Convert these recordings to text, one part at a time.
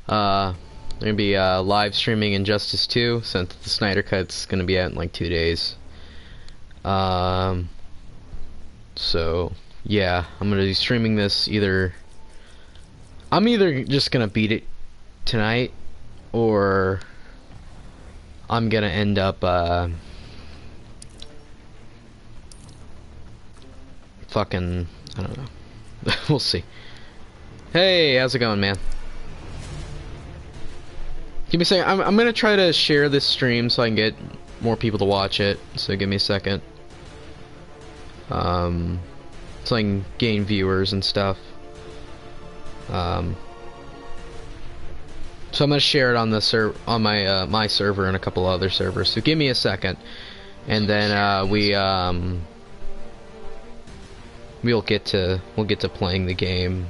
They're gonna be live streaming Injustice 2 since the Snyder Cut's gonna be out in like 2 days. So yeah, I'm gonna be streaming this I'm either just gonna beat it tonight, or I'm gonna end up fucking, I don't know. We'll see. Hey, how's it going, man? Give me a second. I'm gonna try to share this stream so I can get more people to watch it. So give me a second. So I can gain viewers and stuff. So I'm gonna share it on the on my my server and a couple other servers. So give me a second, and then we'll get to playing the game.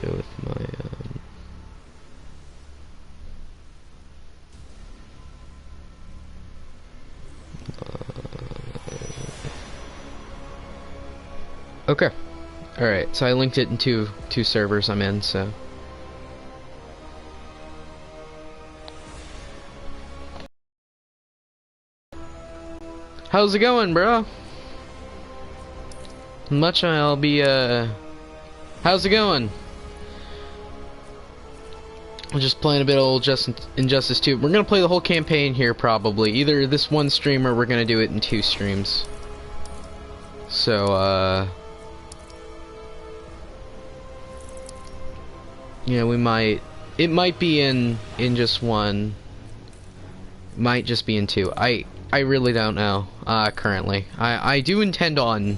Go with my okay. Alright, so I linked it in two servers I'm in, so. How's it going, bro? Much I'll be, how's it going? I'm just playing a bit of old Injustice 2. We're gonna play the whole campaign here, probably. Either this one stream, or we're gonna do it in 2 streams. So, yeah, we might. It might be in just one. Might just be in 2. I really don't know. Currently, I do intend on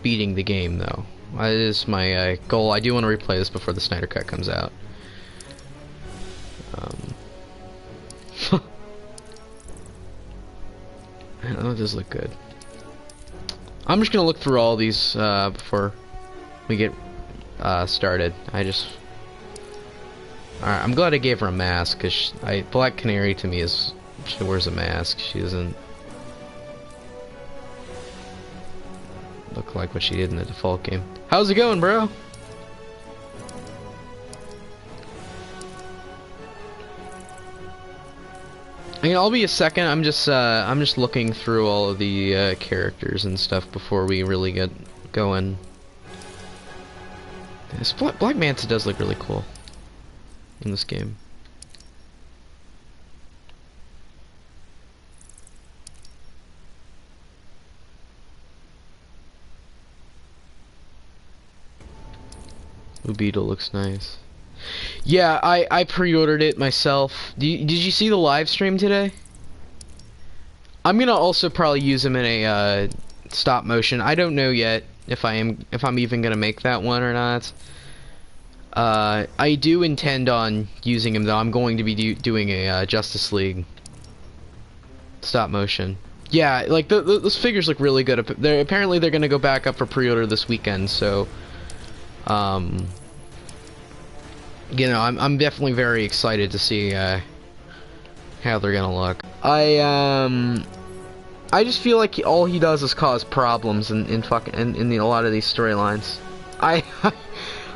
beating the game, though. That is my goal. I do want to replay this before the Snyder Cut comes out. That does look good. I'm just gonna look through all these before we get started. Alright, I'm glad I gave her a mask, because Black Canary to me is, she wears a mask. She doesn't look like what she did in the default game. How's it going, bro? I mean, I'll be a second. I'm just looking through all of the characters and stuff before we really get going. This Black Manta does look really cool in this game. Blue Beetle looks nice. Yeah, I pre-ordered it myself. Did you see the live stream today? I'm gonna also probably use him in a stop motion. I don't know yet if I'm even gonna make that one or not. I do intend on using him, though. I'm going to be doing a Justice League stop motion. Yeah, like those figures look really good. Apparently they're gonna go back up for pre-order this weekend, so you know, I'm definitely very excited to see how they're gonna look. I just feel like all he does is cause problems in a lot of these storylines.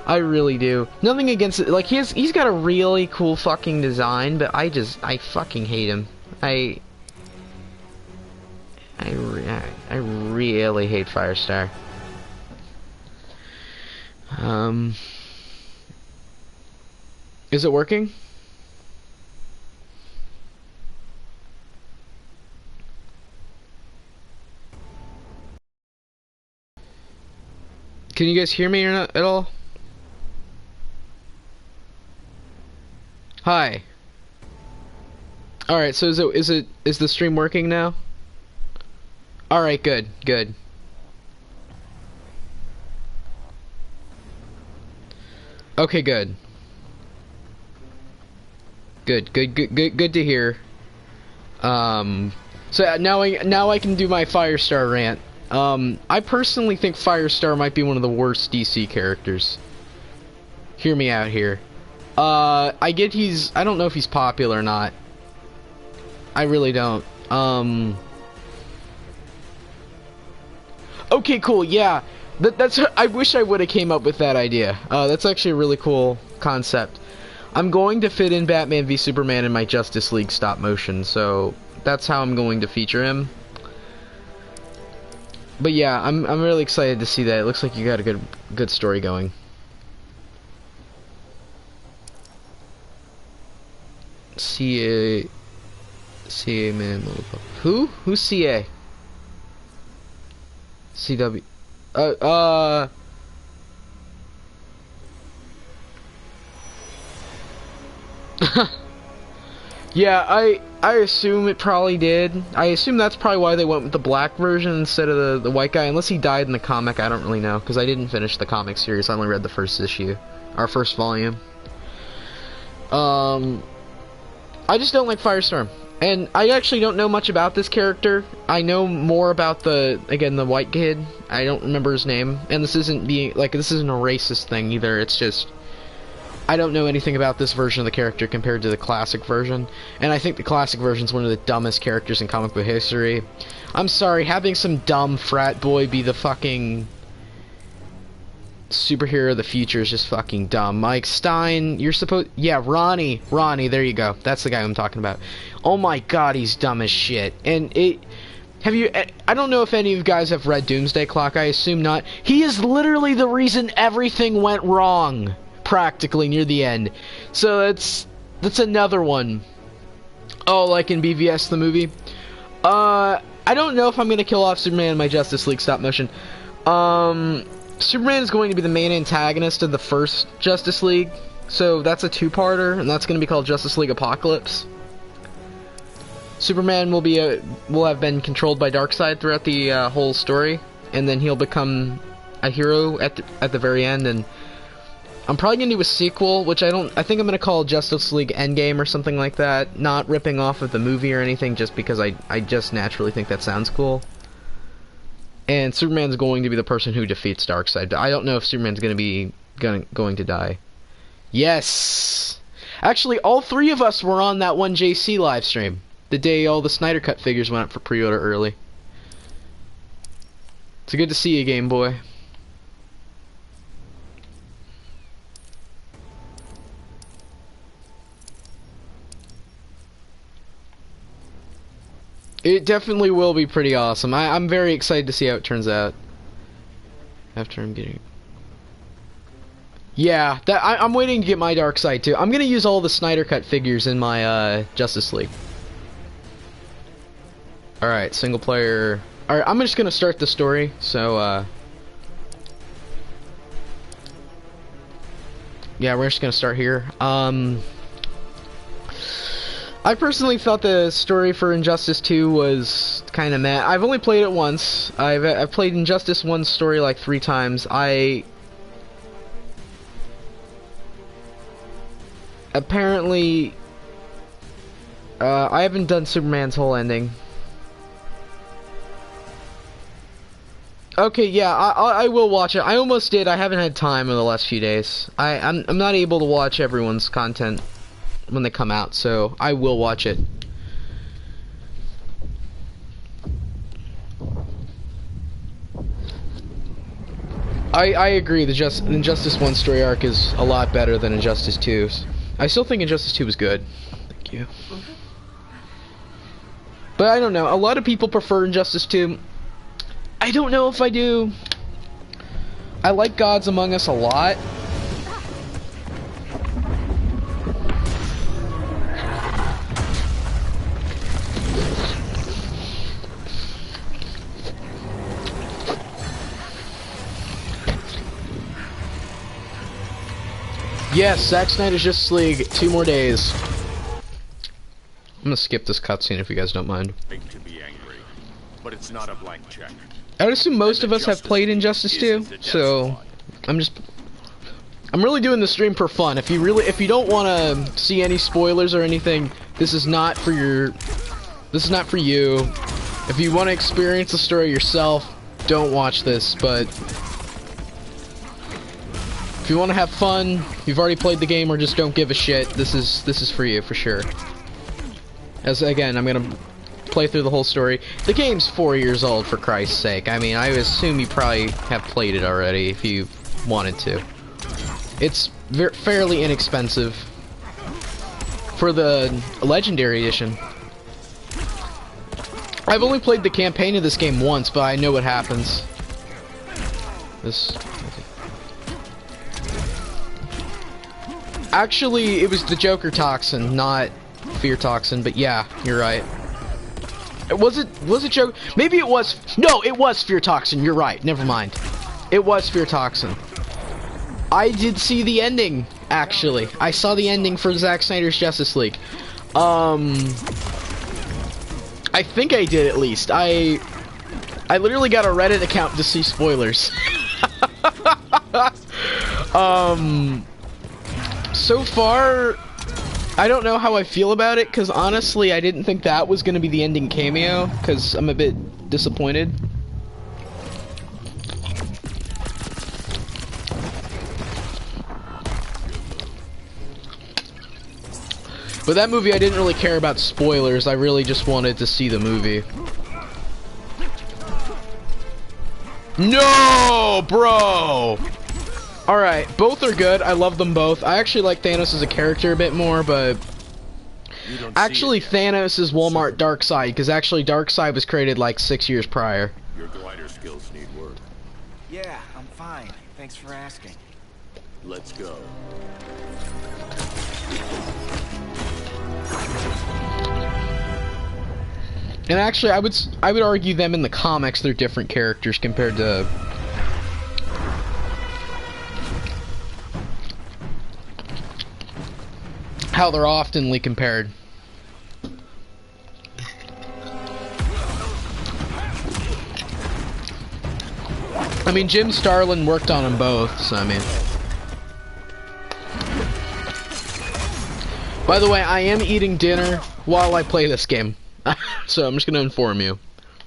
I really do. Nothing against it. Like he's got a really cool fucking design, but I fucking hate him. I really hate Firestar. Is it working? Can you guys hear me or not at all? Hi. Alright, so is the stream working now? Alright, good. Okay, good. Good to hear. So now I can do my Firestar rant. I personally think Firestar might be one of the worst DC characters. Hear me out here. I get I don't know if he's popular or not. I really don't. Okay, cool, yeah. That's I wish I would have came up with that idea. That's actually a really cool concept. I'm going to fit in Batman v Superman in my Justice League stop motion, so that's how I'm going to feature him. But yeah, I'm really excited to see that. It looks like you got a good story going. CA man, motherfucker. Who's CA? CW. Yeah, I assume it probably did. I assume that's probably why they went with the black version instead of the white guy. Unless he died in the comic, I don't really know, because I didn't finish the comic series. I only read the first issue, our first volume. I just don't like Firestorm. And I actually don't know much about this character. I know more about the white kid. I don't remember his name. And this isn't this isn't a racist thing either. It's just I don't know anything about this version of the character compared to the classic version. And I think the classic version is one of the dumbest characters in comic book history. I'm sorry, having some dumb frat boy be the fucking superhero of the future is just fucking dumb. Mike Stein, you're supposed... Yeah, Ronnie, there you go. That's the guy I'm talking about. Oh my god, he's dumb as shit. And I don't know if any of you guys have read Doomsday Clock. I assume not. He is literally the reason everything went wrong, practically, near the end. So that's another one. Oh, like in BVS the movie? I don't know if I'm gonna kill off Superman in my Justice League stop motion. Superman is going to be the main antagonist of the first Justice League, so that's a two-parter, and that's going to be called Justice League Apocalypse. Superman will have been controlled by Darkseid throughout the whole story, and then he'll become a hero at the very end. And I'm probably going to do a sequel, which I think I'm going to call Justice League Endgame or something like that, not ripping off of the movie or anything, just because I just naturally think that sounds cool. And Superman's going to be the person who defeats Darkseid. I don't know if Superman's going to die. Yes! Actually, all three of us were on that one JC live stream. The day all the Snyder Cut figures went up for pre-order early. It's good to see you, Game Boy. It definitely will be pretty awesome. I'm very excited to see how it turns out. After I'm getting... Yeah, I'm waiting to get my Darkseid too. I'm gonna use all the Snyder Cut figures in my Justice League. Alright, single player... Alright, I'm just gonna start the story, so yeah, we're just gonna start here. I personally thought the story for Injustice 2 was kind of meh. I've only played it once. I've played Injustice 1's story like 3 times. Apparently, I haven't done Superman's whole ending. Okay, yeah, I will watch it. I almost did. I haven't had time in the last few days. I'm not able to watch everyone's content when they come out, so I will watch it. I agree. The Injustice 1 story arc is a lot better than Injustice 2's. I still think Injustice 2 was good. Thank you. But I don't know. A lot of people prefer Injustice 2. I don't know if I do. I like Gods Among Us a lot. Yes, Zack Snyder's Justice League, 2 more days. I'm gonna skip this cutscene if you guys don't mind. To be angry, but it's not a blank check. I would assume most of us have played Injustice 2, so I'm really doing the stream for fun. If you don't want to see any spoilers or anything, this is not for you. If you want to experience the story yourself, don't watch this, but If you want to have fun, you've already played the game or just don't give a shit, this is for you for sure. As again, I'm gonna play through the whole story. The game's 4 years old, for Christ's sake. I mean, I assume you probably have played it already if you wanted to. It's fairly inexpensive for the Legendary Edition. I've only played the campaign of this game once, but I know what happens. Actually, it was the Joker toxin, not fear toxin, but yeah, you're right. Was it Joker? Maybe it was. No, it was fear toxin. You're right. Never mind. It was fear toxin. I did see the ending, actually. I saw the ending for Zack Snyder's Justice League. I think I did, at least. I literally got a Reddit account to see spoilers. So far, I don't know how I feel about it, because honestly, I didn't think that was going to be the ending cameo, because I'm a bit disappointed. But that movie, I didn't really care about spoilers. I really just wanted to see the movie. No, bro! Alright, both are good. I love them both. I actually like Thanos as a character a bit more, but... Actually, Thanos is Walmart Darkseid, because actually Darkseid was created like 6 years prior. Your glider skills need work. Yeah, I'm fine. Thanks for asking. Let's go. And actually, I would argue them in the comics, they're different characters compared to... how they're oftenly compared. I mean, Jim Starlin worked on them both, so I mean... By the way, I am eating dinner while I play this game. So I'm just gonna inform you.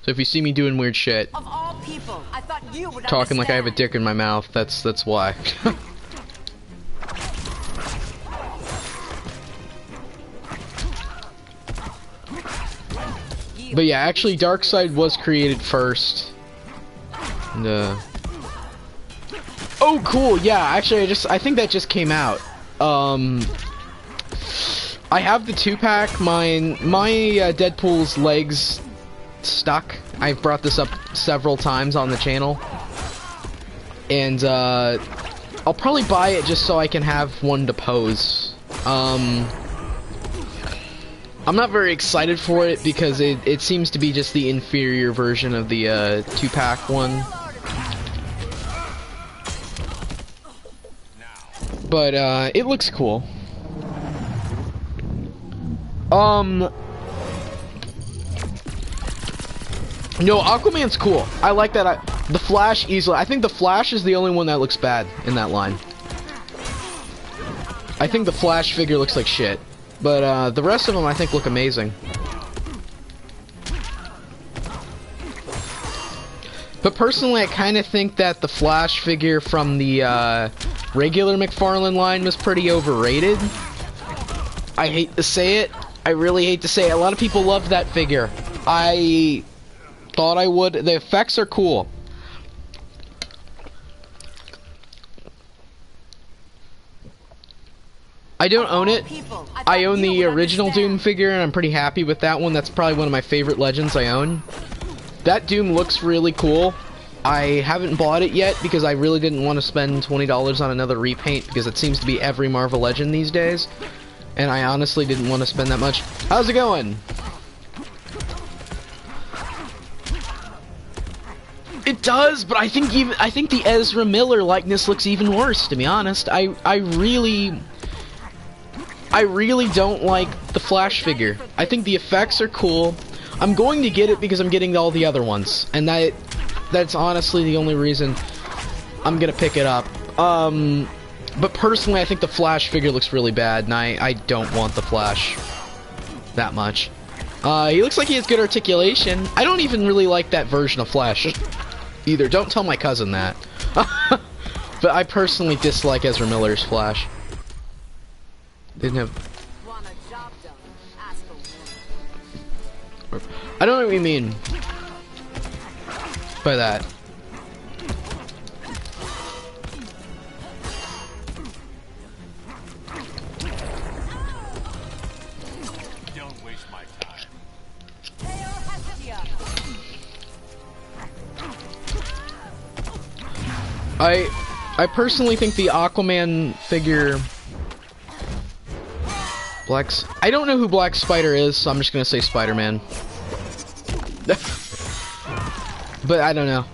So if you see me doing weird shit, Of all people, I thought you would talking like I have a understand. dick in my mouth, that's why. But yeah, actually Darkseid was created first. And, oh cool, yeah, actually I think that just came out. I have the 2-pack. My Deadpool's legs stuck. I've brought this up several times on the channel. And I'll probably buy it just so I can have one to pose. I'm not very excited for it because it seems to be just the inferior version of the 2-pack one. But it looks cool. No, Aquaman's cool. I like that. The Flash easily. I think the Flash is the only one that looks bad in that line. I think the Flash figure looks like shit. But the rest of them I think look amazing. But personally, I kind of think that the Flash figure from the regular McFarlane line was pretty overrated. I hate to say it. I really hate to say it. A lot of people love that figure. I thought I would. The effects are cool. I don't own it. I own the original Doom figure, and I'm pretty happy with that one. That's probably one of my favorite Legends I own. That Doom looks really cool. I haven't bought it yet because I really didn't want to spend $20 on another repaint because it seems to be every Marvel Legend these days. And I honestly didn't want to spend that much. How's it going? It does, but I think the Ezra Miller likeness looks even worse, to be honest. I really don't like the Flash figure. I think the effects are cool. I'm going to get it because I'm getting all the other ones, and that's honestly the only reason I'm gonna pick it up. But personally, I think the Flash figure looks really bad, and I don't want the Flash that much. He looks like he has good articulation. I don't even really like that version of Flash either. Don't tell my cousin that. But I personally dislike Ezra Miller's Flash. Didn't have. Want a job done? Ask a woman. I don't know what you mean by that. Don't waste my time. I personally think the Aquaman figure I don't know who Black Spider is, so I'm just gonna say Spider-Man. But I don't know.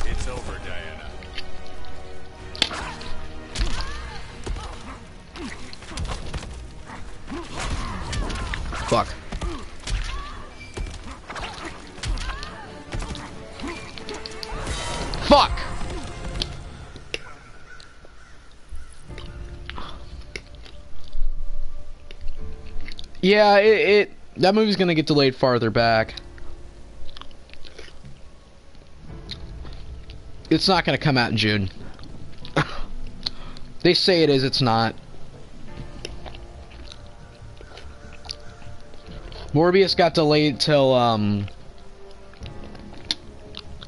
It's over, Diana. Fuck. Fuck! Yeah, that movie's gonna get delayed farther back. It's not gonna come out in June. They say it is, it's not. Morbius got delayed till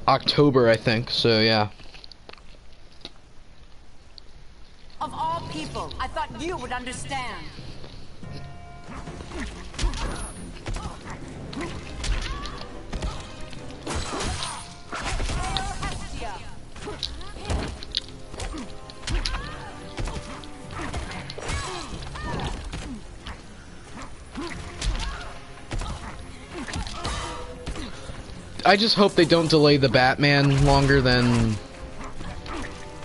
October, I think, so yeah. Of all people, I thought you would understand. I just hope they don't delay the Batman longer than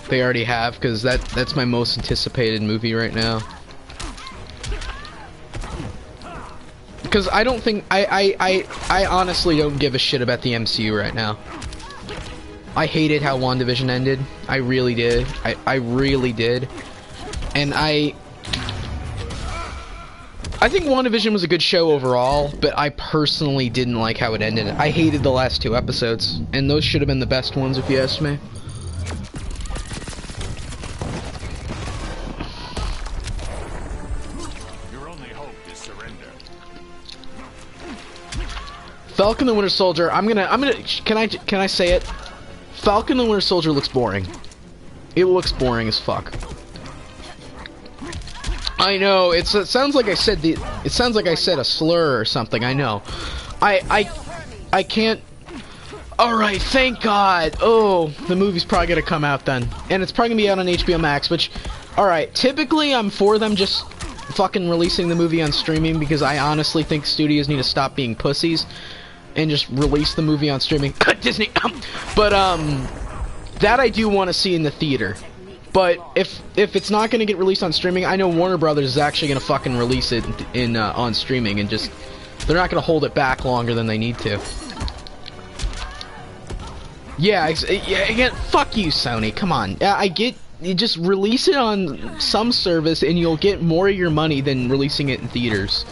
they already have, because that's my most anticipated movie right now. Because I don't think I honestly don't give a shit about the MCU right now. I hated how WandaVision ended. I really did. I really did. And I think WandaVision was a good show overall, but I personally didn't like how it ended. I hated the last 2 episodes, and those should have been the best ones if you ask me. Your only hope is surrender. Falcon the Winter Soldier, can I say it? Falcon the Winter Soldier looks boring. It looks boring as fuck. I know, it sounds like I said a slur or something, I know. I can't. Alright, thank God. Oh, the movie's probably gonna come out then. And it's probably gonna be out on HBO Max, which, alright, typically I'm for them just fucking releasing the movie on streaming, because I honestly think studios need to stop being pussies and just release the movie on streaming. Disney. But that I do want to see in the theater. But if it's not going to get released on streaming, I know Warner Brothers is actually going to fucking release it in on streaming, and just they're not going to hold it back longer than they need to. Yeah, again, fuck you, Sony. Come on. I get you, just release it on some service and you'll get more of your money than releasing it in theaters.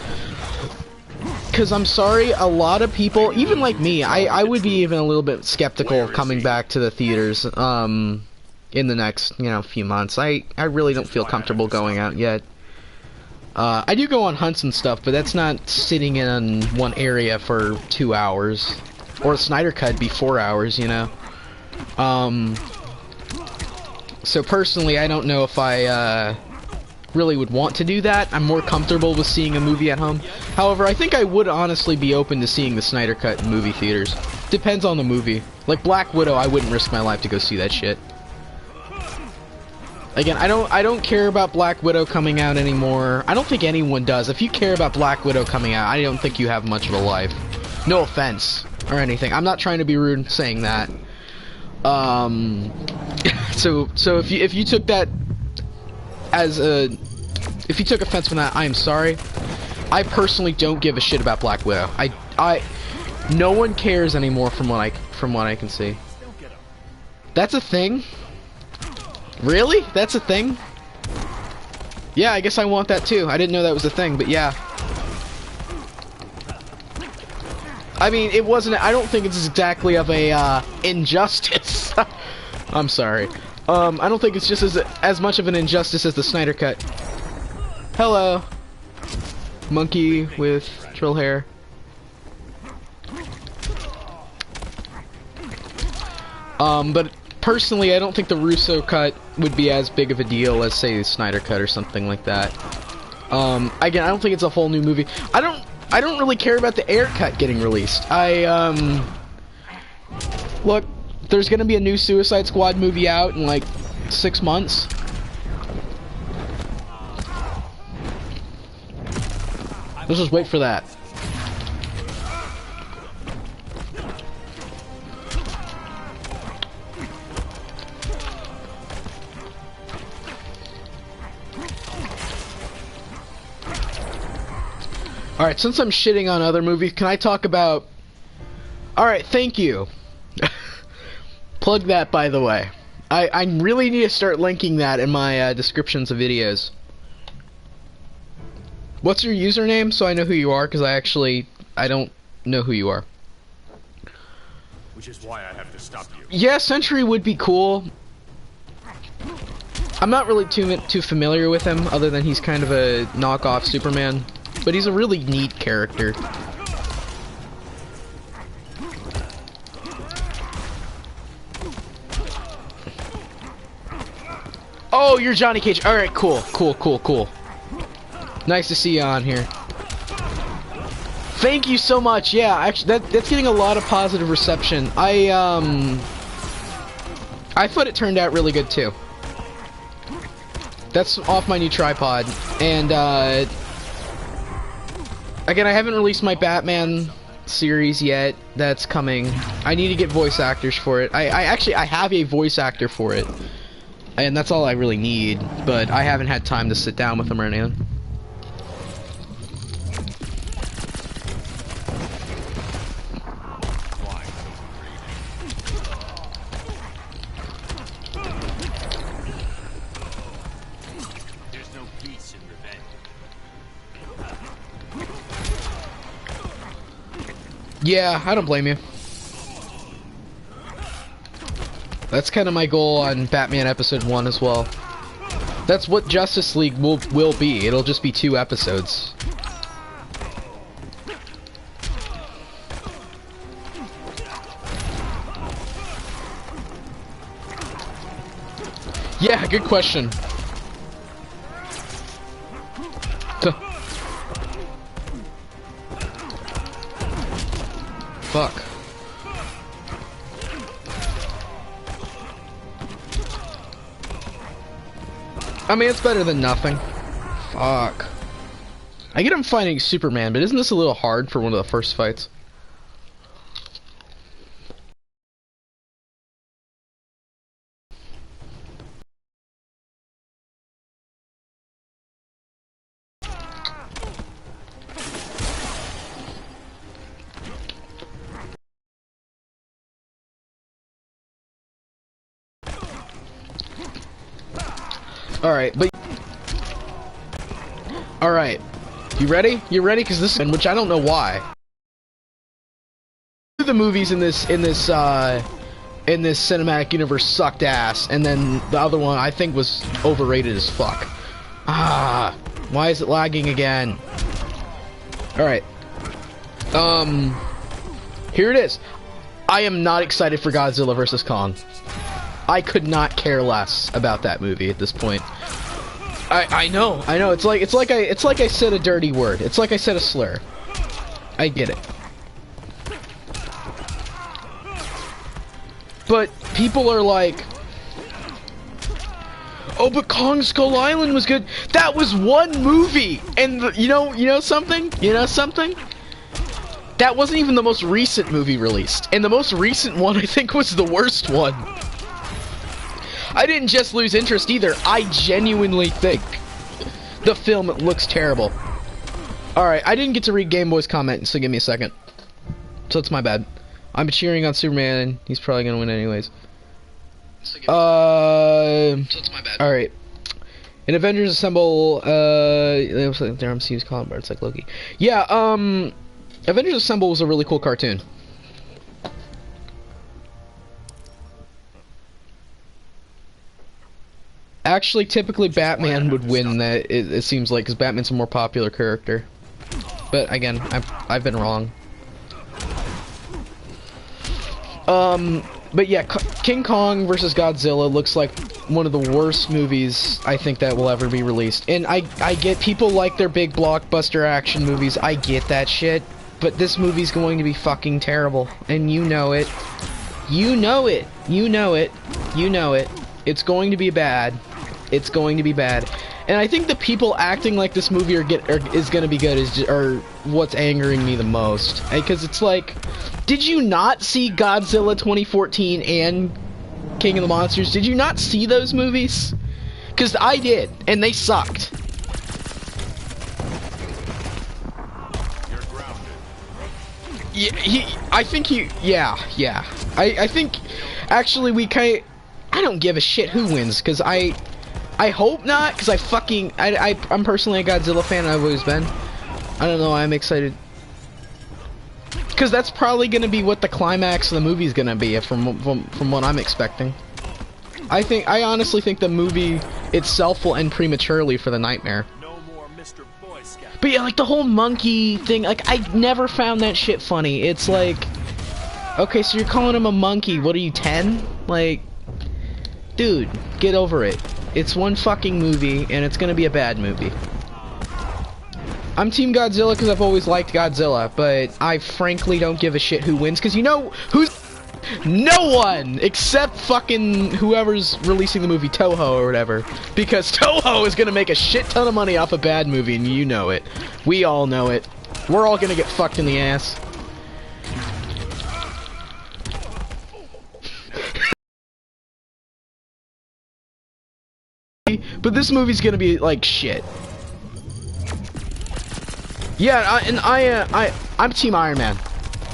Because I'm sorry, a lot of people, even like me, I would be even a little bit skeptical of coming back to the theaters in the next, few months. I really don't feel comfortable going out yet. I do go on hunts and stuff, but that's not sitting in one area for 2 hours. Or a Snyder Cut be 4 hours, So personally, I don't know if I really would want to do that. I'm more comfortable with seeing a movie at home. However, I think I would honestly be open to seeing the Snyder Cut in movie theaters. Depends on the movie. Like Black Widow, I wouldn't risk my life to go see that shit. Again, I don't care about Black Widow coming out anymore. I don't think anyone does. If you care about Black Widow coming out, I don't think you have much of a life. No offense or anything. I'm not trying to be rude saying that. So if you took that as if you took offense from that, I am sorry. I personally don't give a shit about Black Widow. No one cares anymore from what I can see. That's a thing? Really? That's a thing? Yeah, I guess I want that too. I didn't know that was a thing, but yeah. I mean, it wasn't. I don't think it's exactly of a injustice. I'm sorry. I don't think it's just as much of an injustice as the Snyder Cut. Hello, monkey with troll hair. But personally, I don't think the Russo cut would be as big of a deal as, say, the Snyder Cut or something like that. Again, I don't think it's a whole new movie. I don't really care about the Air cut getting released. Look, there's gonna be a new Suicide Squad movie out in like 6 months. Let's just wait for that. Alright, since I'm shitting on other movies, can I talk about... Alright, thank you. Plug that, by the way. I really need to start linking that in my descriptions of videos. What's your username so I know who you are? Because I don't know who you are. Which is why I have to stop you. Yeah, Sentry would be cool. I'm not really too familiar with him, other than he's kind of a knockoff Superman. But he's a really neat character. Oh, you're Johnny Cage. Alright, cool. Nice to see you on here. Thank you so much. Yeah, actually, that's getting a lot of positive reception. I thought it turned out really good, too. That's off my new tripod. And, again, I haven't released my Batman series yet. That's coming. I need to get voice actors for it. I have a voice actor for it. And that's all I really need, but I haven't had time to sit down with him or anything. There's no peace in revenge. Yeah, I don't blame you. That's kind of my goal on Batman Episode 1 as well. That's what Justice League will be. It'll just be 2 episodes. Yeah, good question. Fuck. I mean, it's better than nothing. Fuck. I get him fighting Superman, but isn't this a little hard for one of the first fights? Alright, but... Alright. You ready? You ready? Because this... Which I don't know why. The movies in this cinematic universe sucked ass, and then the other one I think was overrated as fuck. Ah, why is it lagging again? Alright. Here it is. I am not excited for Godzilla vs. Kong. I could not care less about that movie at this point. I know. It's like I said a dirty word. It's like I said a slur. I get it. But people are like, oh, but Kong Skull Island was good. That was one movie, and you know something? That wasn't even the most recent movie released, and the most recent one I think was the worst one. I didn't just lose interest either. I genuinely think the film looks terrible. Alright, I didn't get to read Game Boy's comment, so give me a second. so it's my bad. I'm cheering on Superman. He's probably gonna win anyways. So it's my bad. All right. In Avengers Assemble, their MCU's calling, but it's like Loki. Yeah. Avengers Assemble was a really cool cartoon. Actually, typically Batman would win that. It seems like, because Batman's a more popular character. But again, I've been wrong. But yeah, King Kong versus Godzilla looks like one of the worst movies I think that will ever be released. And I get people like their big blockbuster action movies. I get that shit. But this movie's going to be fucking terrible, and you know it. You know it. You know it. You know it. It's going to be bad. It's going to be bad. And I think the people acting like this movie is going to be good are what's angering me the most. Because it's like, did you not see Godzilla 2014 and King of the Monsters? Did you not see those movies? Because I did, and they sucked. You're grounded. Yeah, I think I think, actually, I don't give a shit who wins, because I hope not, because I'm personally a Godzilla fan, I've always been. I don't know, I'm excited. Because that's probably going to be what the climax of the movie is going to be, from what I'm expecting. I honestly think the movie itself will end prematurely for the Nightmare. No more Mr. Boy Scout. But yeah, like the whole monkey thing, like I never found that shit funny. It's like, okay, so you're calling him a monkey, what are you, 10? Like, dude, get over it. It's one fucking movie, and it's gonna be a bad movie. I'm Team Godzilla because I've always liked Godzilla, but I frankly don't give a shit who wins, because you know who's... No one! Except fucking whoever's releasing the movie, Toho or whatever. Because Toho is gonna make a shit ton of money off a bad movie, and you know it. We all know it. We're all gonna get fucked in the ass. But this movie's gonna be like shit. Yeah, I'm Team Iron Man.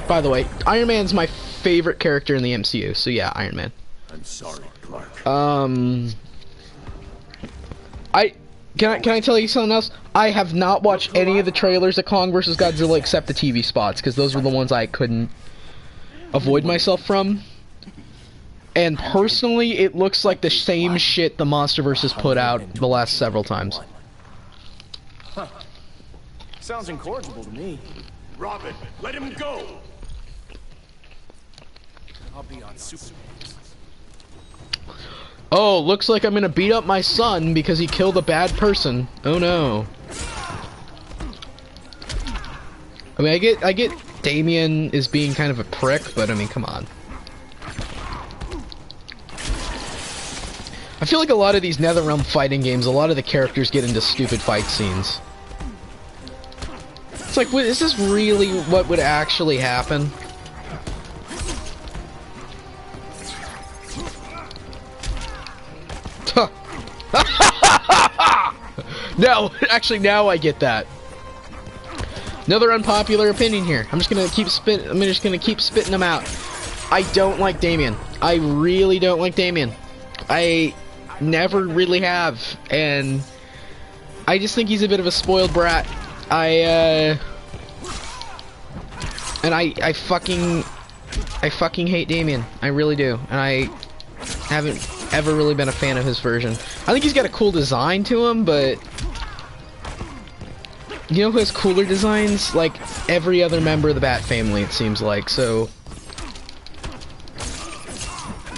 By the way, Iron Man's my favorite character in the MCU. So yeah, Iron Man. I'm sorry, Clark. Can I tell you something else? I have not watched any of the trailers of Kong vs. Godzilla except the TV spots, because those were the ones I couldn't avoid myself from. And personally, it looks like the same shit the MonsterVerse has put out the last several times. Huh. Sounds incorrigible to me. Robin, let him go! I'll be on Superman. Oh, looks like I'm gonna beat up my son because he killed a bad person. Oh no. I mean, I get Damien is being kind of a prick, but I mean, come on. I feel like a lot of these NetherRealm fighting games, a lot of the characters get into stupid fight scenes. It's like, is this really what would actually happen? No, actually, now I get that. Another unpopular opinion here. I'm just gonna keep spitting them out. I don't like Damien. I really don't like Damien. I never really have, and I just think he's a bit of a spoiled brat. I fucking hate Damien. I really do, and I haven't ever really been a fan of his version. I think he's got a cool design to him, but you know who has cooler designs? Like every other member of the Bat family, it seems like. So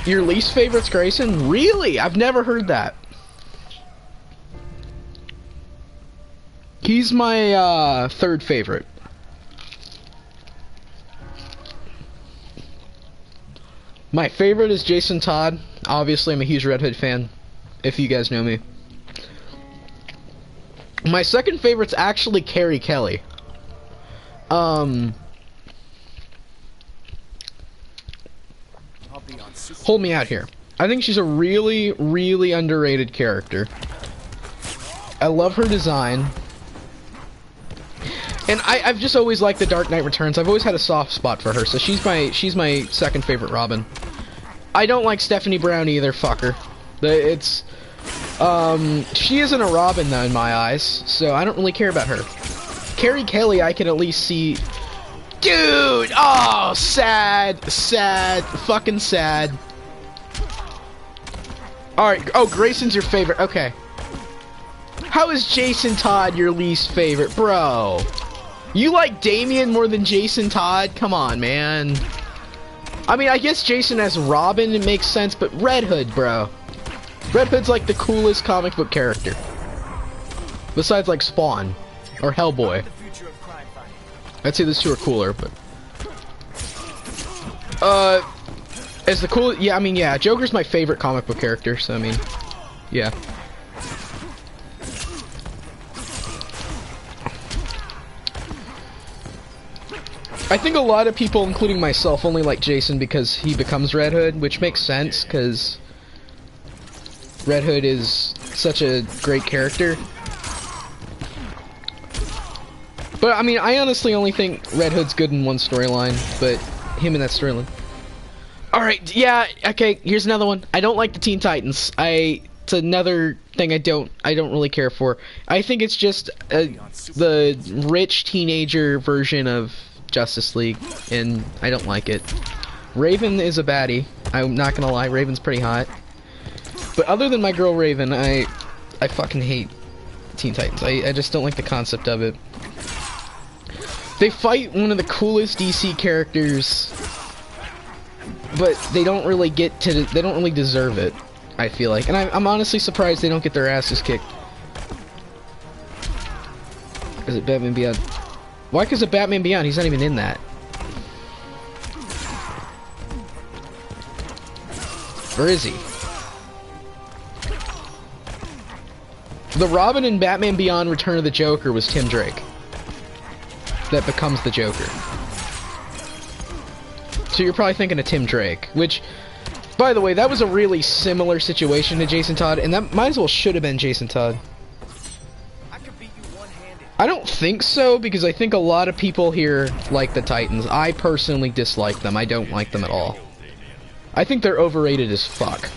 your least favorite's Grayson? Really? I've never heard that. He's my third favorite. My favorite is Jason Todd. Obviously, I'm a huge Red Hood fan, if you guys know me. My second favorite's actually Carrie Kelly. Hold me out here. I think she's a really, really underrated character. I love her design. And I've just always liked The Dark Knight Returns. I've always had a soft spot for her, so she's my second favorite Robin. I don't like Stephanie Brown either, fuck her. She isn't a Robin though in my eyes, so I don't really care about her. Carrie Kelly I can at least see. Dude! Oh, sad, fucking sad. Alright, oh, Grayson's your favorite, okay. How is Jason Todd your least favorite? Bro. You like Damien more than Jason Todd? Come on, man. I mean, I guess Jason as Robin, it makes sense, but Red Hood, bro. Red Hood's like the coolest comic book character. Besides, like, Spawn. Or Hellboy. I'd say those two are cooler, but... as the cool... Yeah, I mean, yeah, Joker's my favorite comic book character, so, I mean... Yeah. I think a lot of people, including myself, only like Jason because he becomes Red Hood, which makes sense, because Red Hood is such a great character. But, I mean, I honestly only think Red Hood's good in one storyline, but him in that storyline. Alright, yeah, okay, here's another one. I don't like the Teen Titans. It's another thing I don't really care for. I think it's just the rich teenager version of Justice League, and I don't like it. Raven is a baddie. I'm not gonna lie, Raven's pretty hot. But other than my girl Raven, I fucking hate Teen Titans. I just don't like the concept of it. They fight one of the coolest DC characters, but they don't really they don't really deserve it, I feel like. And I'm honestly surprised they don't get their asses kicked. Is it Batman Beyond? Why? Because of Batman Beyond, he's not even in that. Or is he? The Robin in Batman Beyond Return of the Joker was Tim Drake. That becomes the Joker. So you're probably thinking of Tim Drake, which, by the way, that was a really similar situation to Jason Todd, and that might as well should have been Jason Todd. I don't think so, because I think a lot of people here like the Titans. I personally dislike them. I don't like them at all. I think they're overrated as fuck.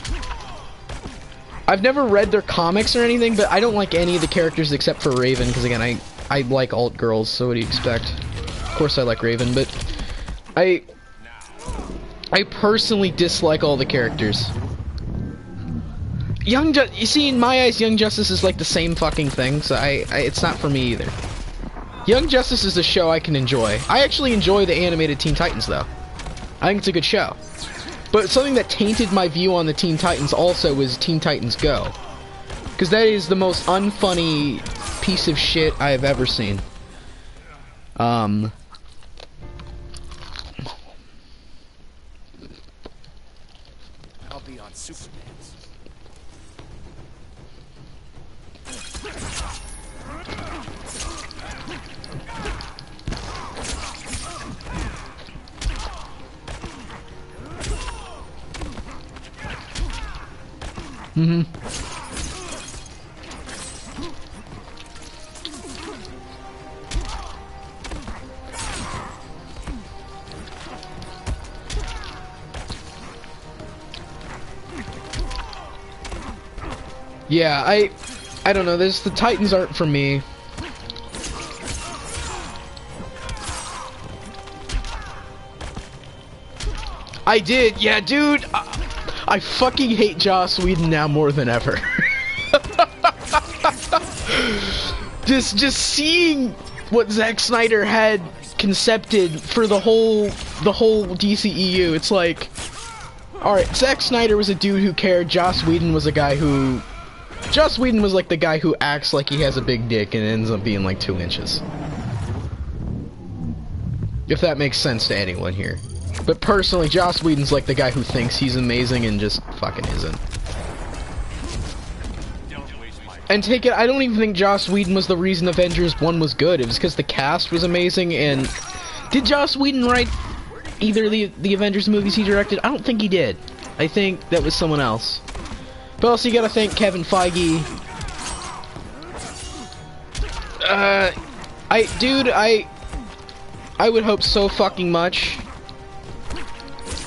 I've never read their comics or anything, but I don't like any of the characters except for Raven, because again, I like alt girls, so what do you expect? Of course I like Raven, but I personally dislike all the characters. You see, in my eyes, Young Justice is like the same fucking thing, so it's not for me either. Young Justice is a show I can enjoy. I actually enjoy the animated Teen Titans, though. I think it's a good show. But something that tainted my view on the Teen Titans also was Teen Titans Go. Because that is the most unfunny piece of shit I have ever seen. I'll be on Superman's. Mm-hmm. Yeah, I don't know, the Titans aren't for me. I did, yeah, dude. I fucking hate Joss Whedon now more than ever. just seeing what Zack Snyder had concepted for the whole DCEU, it's like, alright, Zack Snyder was a dude who cared. Joss Whedon was a guy who... Joss Whedon was like the guy who acts like he has a big dick and ends up being like 2 inches. If that makes sense to anyone here. But personally, Joss Whedon's like the guy who thinks he's amazing and just fucking isn't. And take it, I don't even think Joss Whedon was the reason Avengers 1 was good. It was because the cast was amazing, and... Did Joss Whedon write either the Avengers movies he directed? I don't think he did. I think that was someone else. But also, you gotta thank Kevin Feige. Dude, I would hope so fucking much.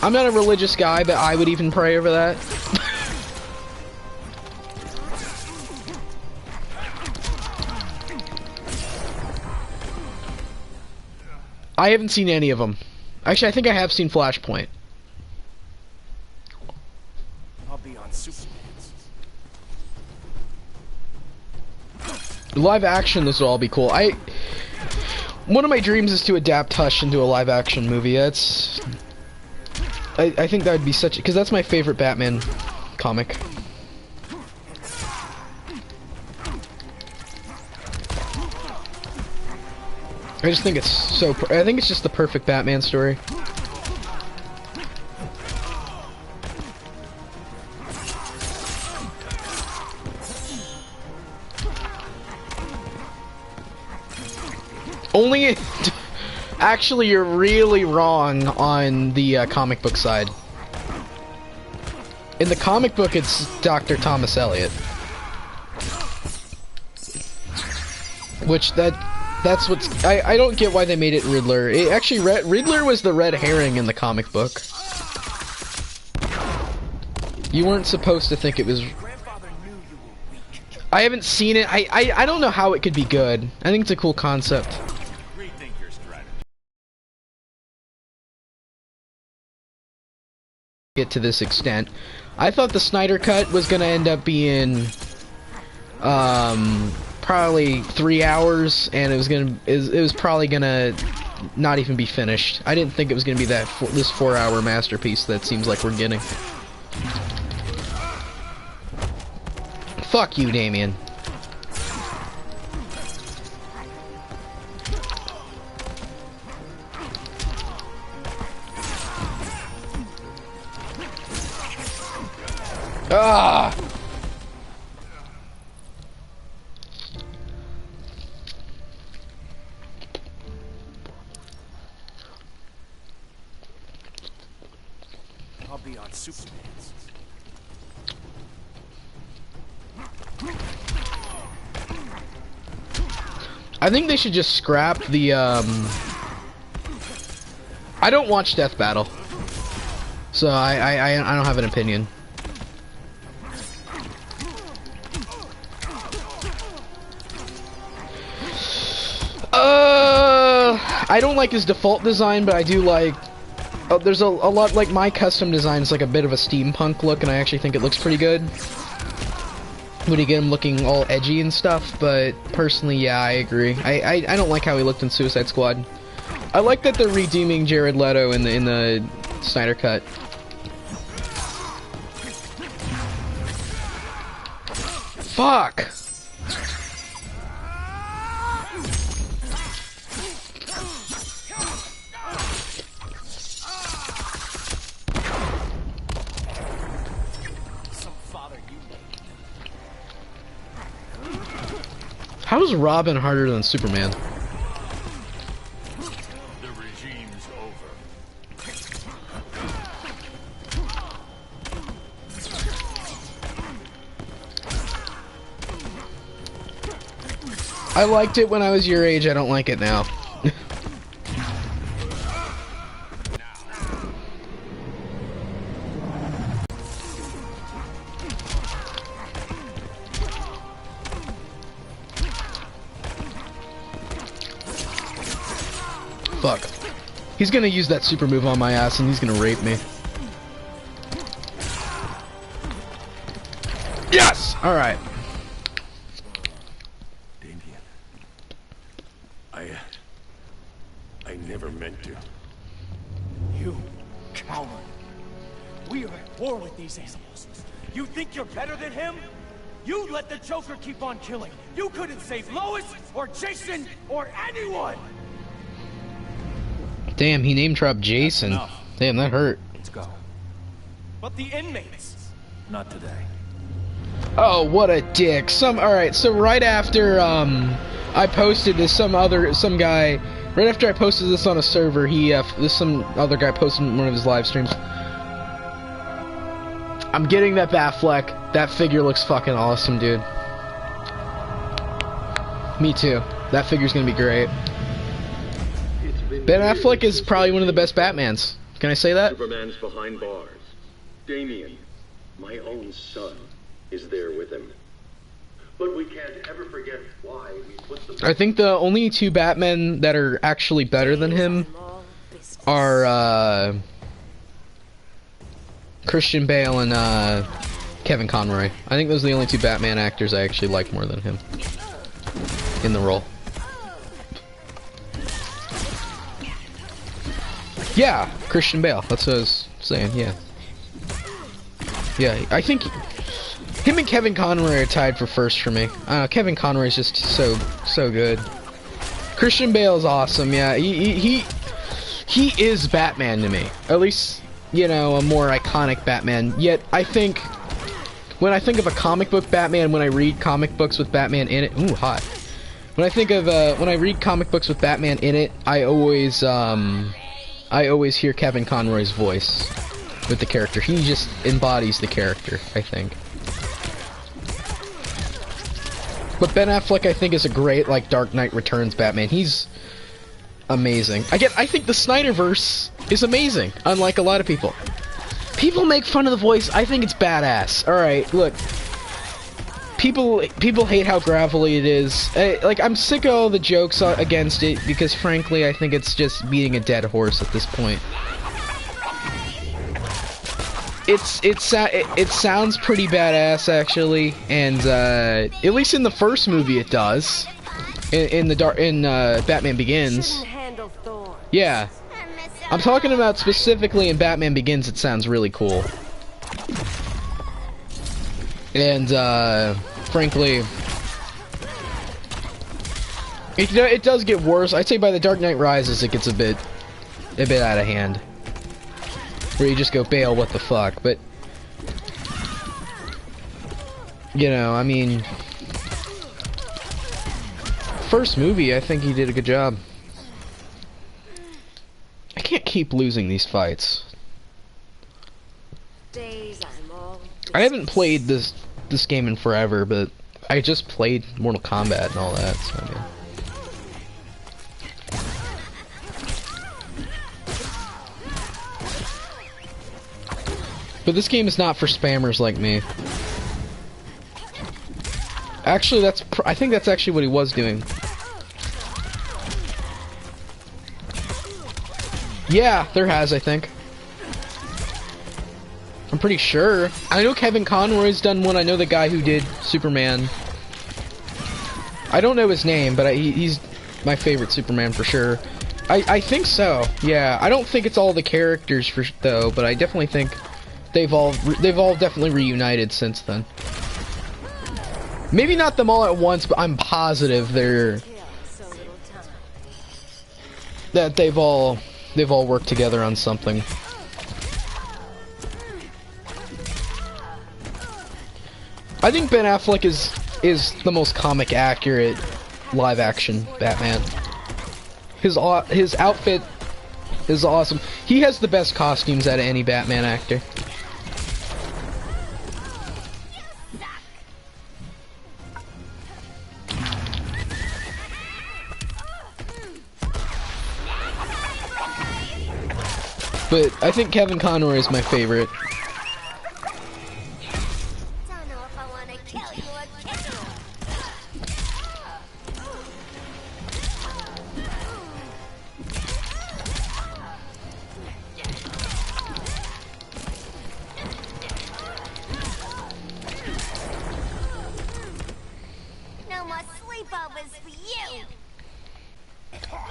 I'm not a religious guy, but I would even pray over that. I haven't seen any of them. Actually, I think I have seen Flashpoint. I'll be on Superman. Live action, this will all be cool. One of my dreams is to adapt Hush into a live action movie. That's... I think that would be such... because that's my favorite Batman comic. I just think it's so... I think it's just the perfect Batman story. Only... Actually, you're really wrong on the comic book side. In the comic book, it's Dr. Thomas Elliot. Which, that's what's... I don't get why they made it Riddler. Actually, Riddler was the red herring in the comic book. You weren't supposed to think it was... I haven't seen it. I don't know how it could be good. I think it's a cool concept. Get to this extent. I thought the Snyder Cut was gonna end up being probably 3 hours, and it was probably gonna not even be finished. I didn't think it was gonna be this 4-hour masterpiece that seems like we're getting. Fuck you, Damien. Ah! I'll be on Superman. I think they should just scrap the, I don't watch Death Battle, so I don't have an opinion. I don't like his default design, but I do like... there's a lot, like, my custom design is like a bit of a steampunk look, and I actually think it looks pretty good. When you get him looking all edgy and stuff, but personally, yeah, I agree. I don't like how he looked in Suicide Squad. I like that they're redeeming Jared Leto in the Snyder Cut. Fuck! How is Robin harder than Superman? The regime's over. I liked it when I was your age, I don't like it now. Fuck. He's gonna use that super move on my ass and he's gonna rape me. Yes! Alright. Damien. I never meant to. You coward. We are at war with these animals. You think you're better than him? You let the Joker keep on killing. You couldn't save Lois or Jason or anyone! Damn, he name-dropped Jason. Damn, that hurt. Let's go. But the inmates? Not today. Oh, what a dick. Alright, so right after, I posted this, some guy, right after I posted this on a server, some other guy posted in one of his live streams. I'm getting that Batfleck. That figure looks fucking awesome, dude. Me too. That figure's gonna be great. Ben Affleck is probably one of the best Batmans. Can I say that? Superman's behind bars. Damien, my own son, is there with him. But we can't ever forget why we put the... I think the only two Batmen that are actually better than him are Christian Bale and Kevin Conroy. I think those are the only two Batman actors I actually like more than him in the role. Yeah, Christian Bale. That's what I was saying. Yeah. Yeah, I think him and Kevin Conroy are tied for first for me. Kevin Conroy is just so good. Christian Bale is awesome. Yeah, he is Batman to me. At least, you know, a more iconic Batman. Yet I think when I think of a comic book Batman, when I read comic books with Batman in it, ooh, hot. When I think of when I read comic books with Batman in it, I always hear Kevin Conroy's voice with the character. He just embodies the character, I think. But Ben Affleck, I think, is a great, like, Dark Knight Returns Batman. He's amazing. I think the Snyderverse is amazing, unlike a lot of people. People make fun of the voice. I think it's badass. Alright, look. People hate how gravelly it is. Like, I'm sick of all the jokes against it, because frankly, I think it's just beating a dead horse at this point. It sounds pretty badass, actually, and at least in the first movie it does. In Batman Begins. Yeah. I'm talking about specifically in Batman Begins, it sounds really cool. And, frankly, it does get worse. I'd say by The Dark Knight Rises, it gets a bit out of hand. Where you just go, Bale, what the fuck? But, you know, I mean, first movie, I think he did a good job. I can't keep losing these fights. I haven't played this game in forever, but I just played Mortal Kombat and all that, so yeah. But this game is not for spammers like me. Actually, I think that's actually what he was doing. Yeah, there has, I think. I'm pretty sure. I know Kevin Conroy's done one. I know the guy who did Superman. I don't know his name, but he's my favorite Superman for sure. I think so. Yeah, I don't think it's all the characters though, but I definitely think they've all definitely reunited since then. Maybe not them all at once, but I'm positive they've all worked together on something. I think Ben Affleck is the most comic accurate live action Batman. His outfit is awesome. He has the best costumes out of any Batman actor. But I think Kevin Conroy is my favorite. Don't know if I want to kill you or kick you. No more sleepovers for you.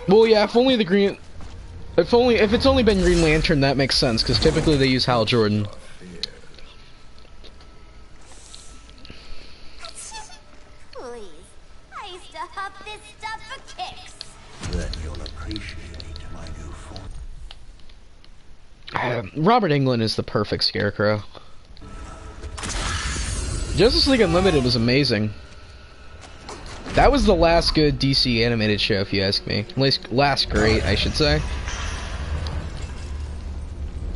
Well, yeah, if it's only been Green Lantern, that makes sense, because typically they use Hal Jordan. Please, I used to huff this stuff for kicks. Then you'll appreciate my new form. Robert Englund is the perfect Scarecrow. Justice League Unlimited was amazing. That was the last good DC animated show, if you ask me. Last great, I should say.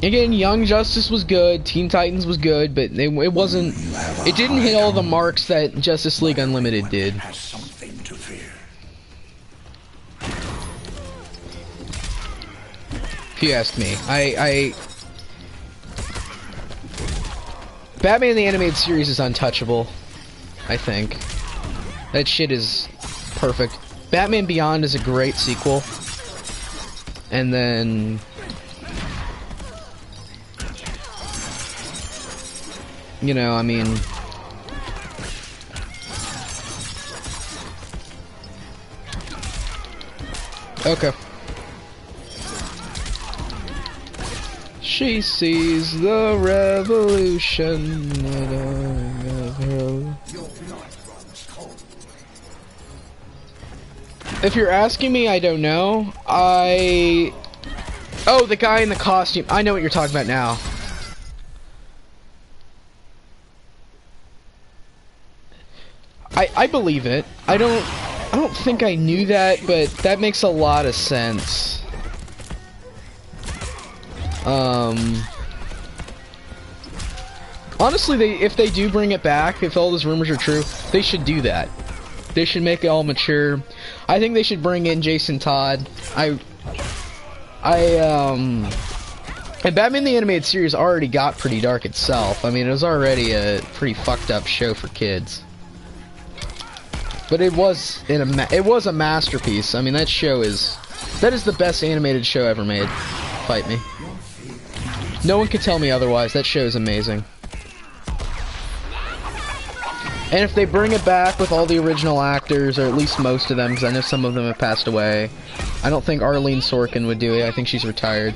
Again, Young Justice was good, Teen Titans was good, but it wasn't. It didn't hit all the marks that Justice League Unlimited did. Has something to fear. If you ask me. Batman the Animated Series is untouchable, I think. That shit is perfect. Batman Beyond is a great sequel. And then... You know, I mean... Okay. She sees the revolution. If you're asking me, I don't know. Oh, the guy in the costume. I know what you're talking about now. I believe it. I don't think I knew that, but that makes a lot of sense. Honestly, if they do bring it back, if all those rumors are true, they should do that. They should make it all mature. I think they should bring in Jason Todd. And Batman the Animated Series already got pretty dark itself. I mean, it was already a pretty fucked up show for kids. But it was a masterpiece. I mean, that is the best animated show ever made. Fight me. No one could tell me otherwise. That show is amazing. And if they bring it back with all the original actors, or at least most of them, because I know some of them have passed away, I don't think Arlene Sorkin would do it. I think she's retired.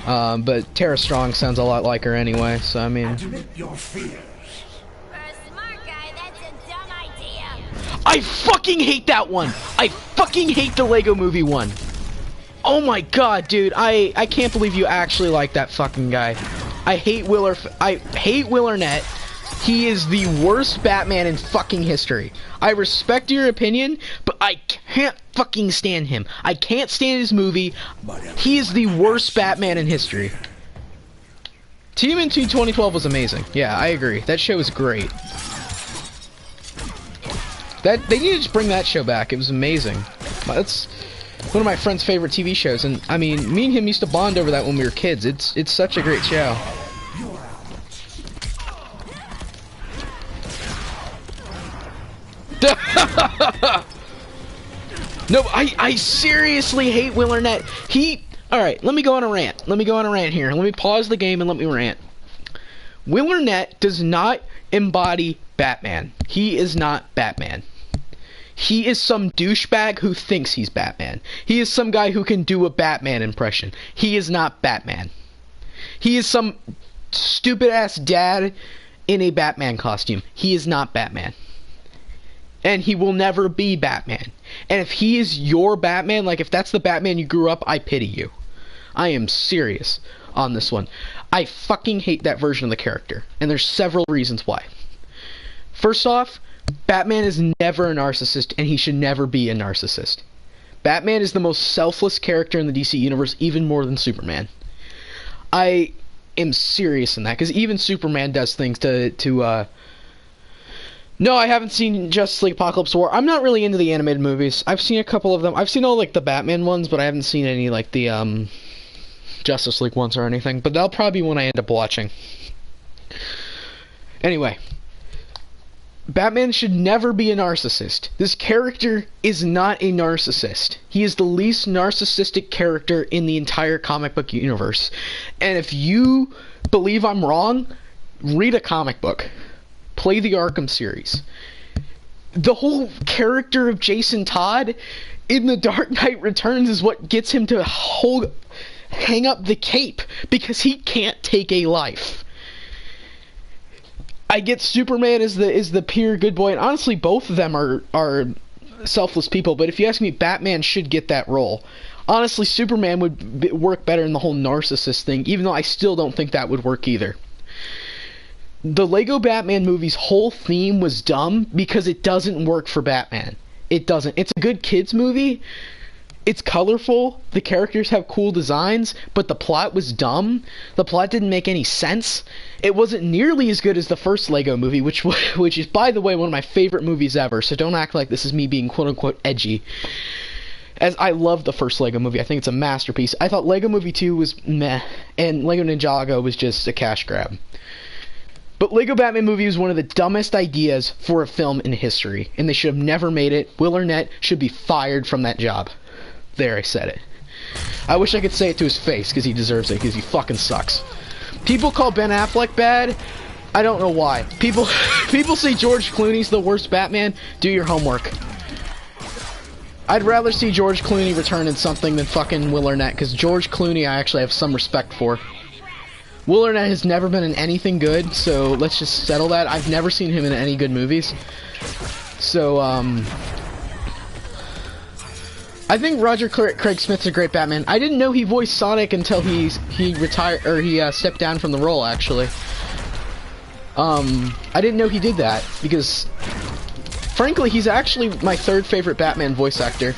But Tara Strong sounds a lot like her anyway, so I mean... I fucking hate that one! I fucking hate the Lego Movie one! Oh my god, dude, I can't believe you actually like that fucking guy. I hate Will Arnett. He is the worst Batman in fucking history. I respect your opinion, but I can't fucking stand him. I can't stand his movie. He is the worst Batman in history. TMNT 2012 was amazing. Yeah, I agree. That show was great. They need to just bring that show back. It was amazing. That's one of my friend's favorite TV shows, and I mean, me and him used to bond over that when we were kids. It's such a great show. No, I seriously hate Will Arnett. Alright, let me go on a rant. Let me go on a rant here. Let me pause the game and let me rant. Will Arnett does not embody Batman. He is not Batman. He is some douchebag who thinks he's Batman. He is some guy who can do a Batman impression. He is not Batman. He is some stupid-ass dad in a Batman costume. He is not Batman. And he will never be Batman. And if he is your Batman, like if that's the Batman you grew up, I pity you. I am serious on this one. I fucking hate that version of the character. And there's several reasons why. First off, Batman is never a narcissist, and he should never be a narcissist. Batman is the most selfless character in the DC universe, even more than Superman. I am serious in that, because even Superman does things No, I haven't seen Justice League Apocalypse War. I'm not really into the animated movies. I've seen a couple of them. I've seen all, like, the Batman ones, but I haven't seen any, like, the, Justice League ones or anything. But that'll probably be one I end up watching. Anyway. Batman should never be a narcissist. This character is not a narcissist. He is the least narcissistic character in the entire comic book universe. And if you believe I'm wrong, read a comic book. Play the Arkham series. The whole character of Jason Todd in The Dark Knight Returns is what gets him to hang up the cape, because he can't take a life. I get Superman is the pure good boy, and honestly, both of them are selfless people. But if you ask me, Batman should get that role. Honestly, Superman would work better in the whole narcissist thing, even though I still don't think that would work either. The Lego Batman movie's whole theme was dumb because it doesn't work for Batman. It doesn't. It's a good kids movie. It's colorful. The characters have cool designs, but the plot was dumb. The plot didn't make any sense. It wasn't nearly as good as the first Lego movie, which is, by the way, one of my favorite movies ever, so don't act like this is me being quote-unquote edgy. As I love the first Lego movie. I think it's a masterpiece. I thought Lego Movie 2 was meh, and Lego Ninjago was just a cash grab. But Lego Batman movie was one of the dumbest ideas for a film in history, and they should have never made it. Will Arnett should be fired from that job. There, I said it. I wish I could say it to his face, because he deserves it, because he fucking sucks. People call Ben Affleck bad. I don't know why. People say George Clooney's the worst Batman. Do your homework. I'd rather see George Clooney return in something than fucking Will Arnett, because George Clooney I actually have some respect for. Will Arnett has never been in anything good, so let's just settle that. I've never seen him in any good movies. So, I think Roger Craig Smith's a great Batman. I didn't know he voiced Sonic until he retired, or he stepped down from the role, actually. I didn't know he did that, because, frankly, he's actually my third favorite Batman voice actor.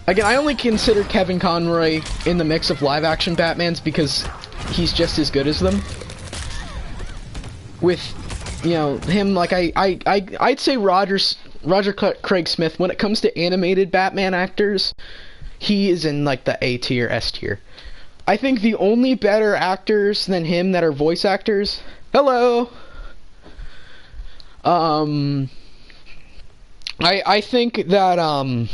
Again, I only consider Kevin Conroy in the mix of live-action Batmans because he's just as good as them. With, you know, him, like, I'd say Roger Craig Smith, when it comes to animated Batman actors, he is in, like, the A tier, S tier. I think the only better actors than him that are voice actors... Hello! I think that,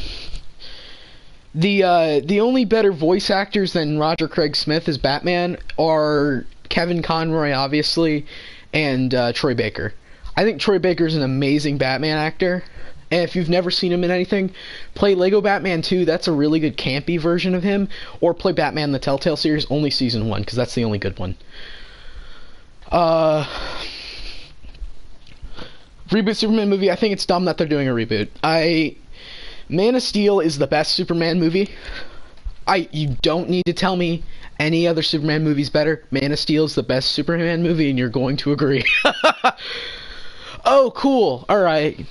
the only better voice actors than Roger Craig Smith as Batman are Kevin Conroy, obviously, and Troy Baker. I think Troy Baker's an amazing Batman actor, and if you've never seen him in anything, play Lego Batman 2, that's a really good campy version of him, or play Batman the Telltale series, only Season 1, because that's the only good one. Reboot Superman movie, I think it's dumb that they're doing a reboot. Man of Steel is the best Superman movie. You don't need to tell me any other Superman movie's better. Man of Steel is the best Superman movie, and you're going to agree. Oh, cool. Alright.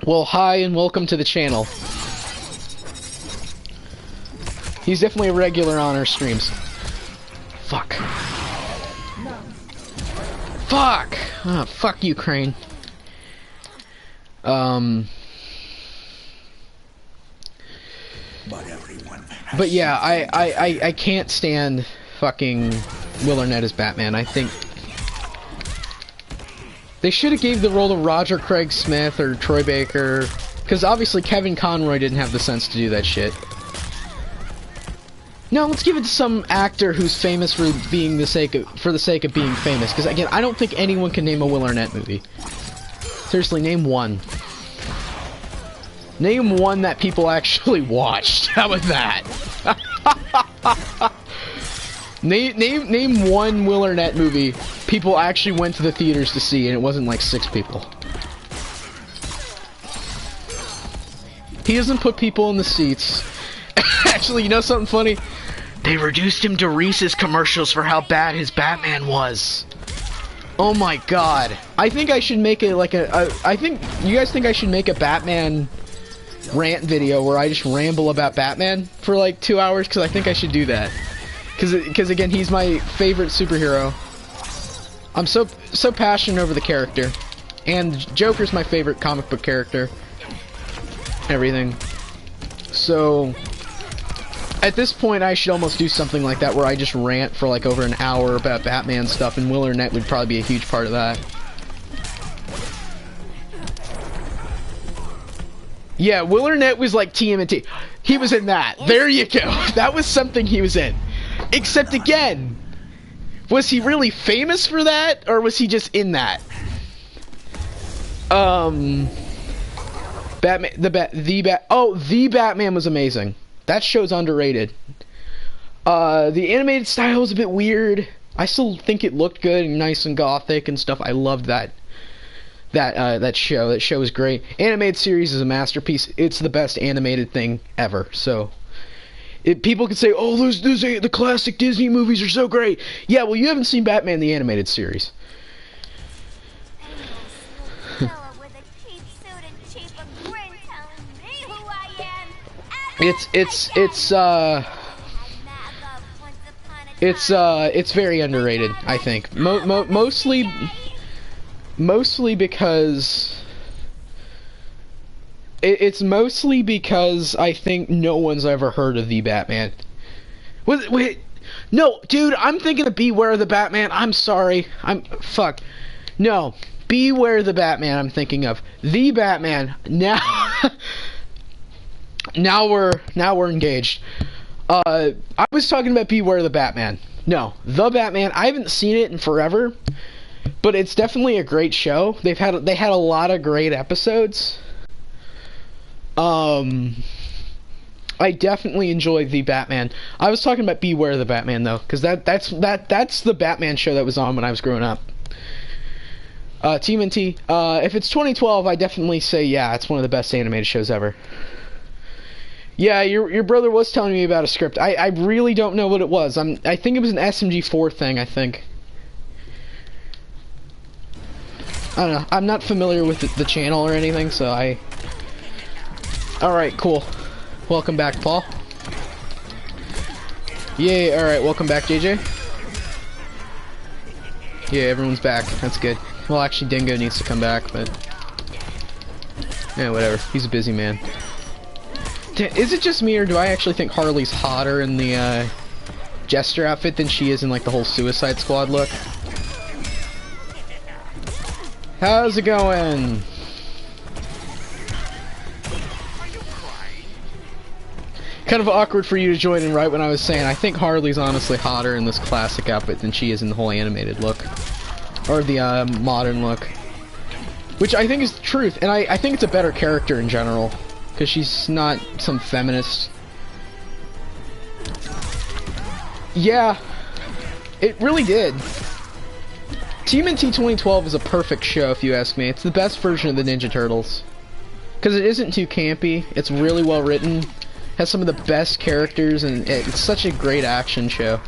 Well, hi, and welcome to the channel. He's definitely a regular on our streams. Fuck. Fuck! Oh, fuck you, Crane. But yeah, I can't stand fucking Will Arnett as Batman. I think they should have gave the role to Roger Craig Smith or Troy Baker, because obviously Kevin Conroy didn't have the sense to do that shit. No, let's give it to some actor who's famous for being for the sake of being famous. Because again, I don't think anyone can name a Will Arnett movie. Seriously, name one. Name one that people actually watched. How about that? name one Will Arnett movie people actually went to the theaters to see, and it wasn't like 6 people. He doesn't put people in the seats. Actually, you know something funny? They reduced him to Reese's commercials for how bad his Batman was. Oh my god. I think I should make it like I think, you guys think I should make a Batman rant video where I just ramble about Batman for like 2 hours? Because I think I should do that. Because again, he's my favorite superhero. I'm so passionate over the character. And Joker's my favorite comic book character. Everything. So... at this point, I should almost do something like that where I just rant for like over an hour about Batman stuff, and Will Arnett would probably be a huge part of that. Yeah, Will Arnett was like TMNT. He was in that. There you go. That was something he was in. Except again, was he really famous for that, or was he just in that? Batman, the Batman was amazing. That show's underrated. The animated style was a bit weird. I still think it looked good and nice and gothic and stuff. I loved that show. That show was great. Animated series is a masterpiece. It's the best animated thing ever. So, people could say, "Oh, the classic Disney movies are so great." Yeah, well, you haven't seen Batman the Animated Series. It's very underrated, I think. Mostly Mostly because... It's mostly because I think no one's ever heard of the Batman. Wait, no, dude, I'm thinking of Beware the Batman. I'm sorry. Fuck. No, Beware the Batman I'm thinking of. The Batman. Now... now we're engaged. I was talking about Beware the Batman. No, The Batman. I haven't seen it in forever, but it's definitely a great show. They had a lot of great episodes. I definitely enjoyed The Batman. I was talking about Beware the Batman though, because that's the Batman show that was on when I was growing up. TMNT. If it's 2012, I definitely say yeah, it's one of the best animated shows ever. Yeah, your brother was telling me about a script. I really don't know what it was. I think it was an SMG4 thing, I think. I don't know. I'm not familiar with the channel or anything, so I... Alright, cool. Welcome back, Paul. Yay, alright, welcome back, JJ. Yeah, everyone's back. That's good. Well, actually, Dingo needs to come back, but... yeah, whatever. He's a busy man. Is it just me, or do I actually think Harley's hotter in the Jester outfit than she is in like the whole Suicide Squad look? How's it going? Kind of awkward for you to join in right when I was saying I think Harley's honestly hotter in this classic outfit than she is in the whole animated look. Or the modern look. Which I think is the truth, and I think it's a better character in general. Because she's not some feminist. Yeah, it really did. TMNT 2012 is a perfect show, if you ask me. It's the best version of the Ninja Turtles. Because it isn't too campy, it's really well written, has some of the best characters, and it's such a great action show.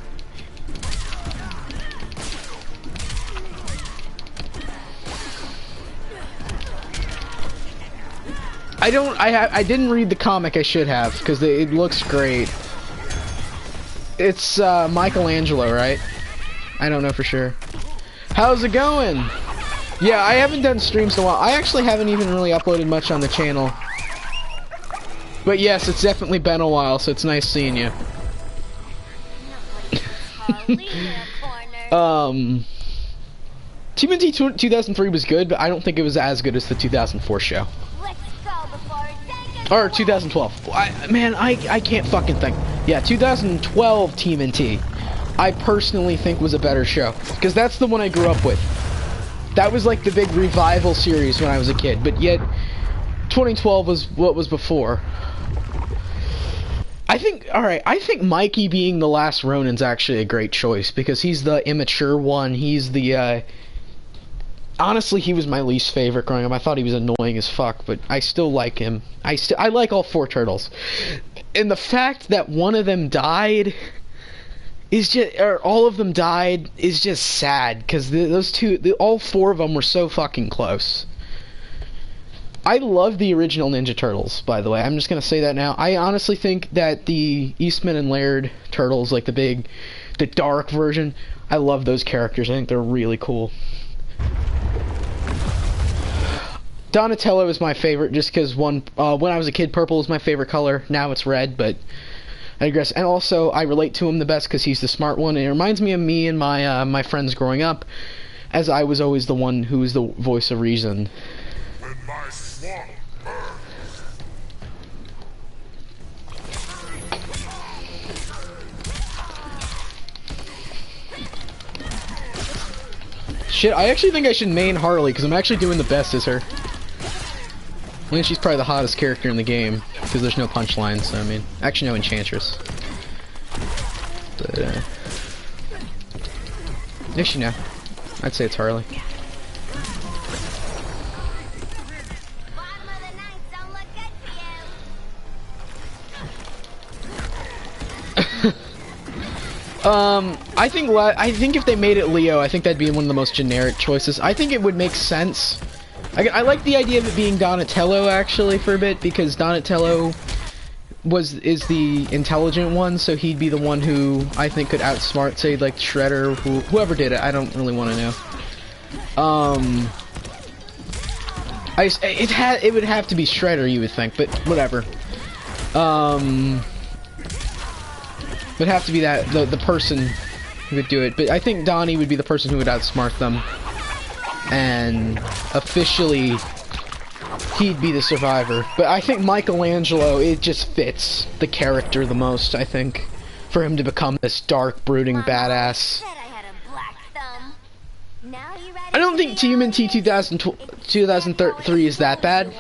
I didn't read the comic. I should have, because it looks great. It's Michelangelo, right? I don't know for sure. How's it going? Yeah, I haven't done streams in a while. I actually haven't even really uploaded much on the channel. But yes, it's definitely been a while, so it's nice seeing you. TMNT 2003 was good, but I don't think it was as good as the 2004 show. Or 2012. I can't fucking think. Yeah, 2012 TMNT, I personally think was a better show. Because that's the one I grew up with. That was like the big revival series when I was a kid. But yet, 2012 was what was before. I think Mikey being the last Ronin's actually a great choice. Because he's the immature one. He's the, honestly, he was my least favorite growing up. I thought he was annoying as fuck, but I still like him. I like all four turtles. And the fact that one of them died is just, or all of them died, is just sad, because all four of them were so fucking close. I love the original Ninja Turtles, by the way. I'm just gonna say that now. I honestly think that the Eastman and Laird Turtles, like the dark version, I love those characters. I think they're really cool. Donatello is my favorite just because when I was a kid, purple was my favorite color. Now it's red, but I digress. And also, I relate to him the best because he's the smart one. And it reminds me of me and my friends growing up, as I was always the one who was the voice of reason. Shit, I actually think I should main Harley because I'm actually doing the best as her. I think she's probably the hottest character in the game, because there's no punchline, so I mean, actually no Enchantress. But, actually no. I'd say it's Harley. I think if they made it Leo, I think that'd be one of the most generic choices. I think it would make sense. I like the idea of it being Donatello actually for a bit, because Donatello is the intelligent one, so he'd be the one who I think could outsmart, say, like Shredder, whoever did it. I don't really want to know. It would have to be Shredder, you would think, but whatever. Would have to be the person who would do it. But I think Donnie would be the person who would outsmart them, and officially he'd be the survivor. But I think Michelangelo, it just fits the character the most, I think, for him to become this dark, brooding badass. I don't think TMNT 2003 is that bad.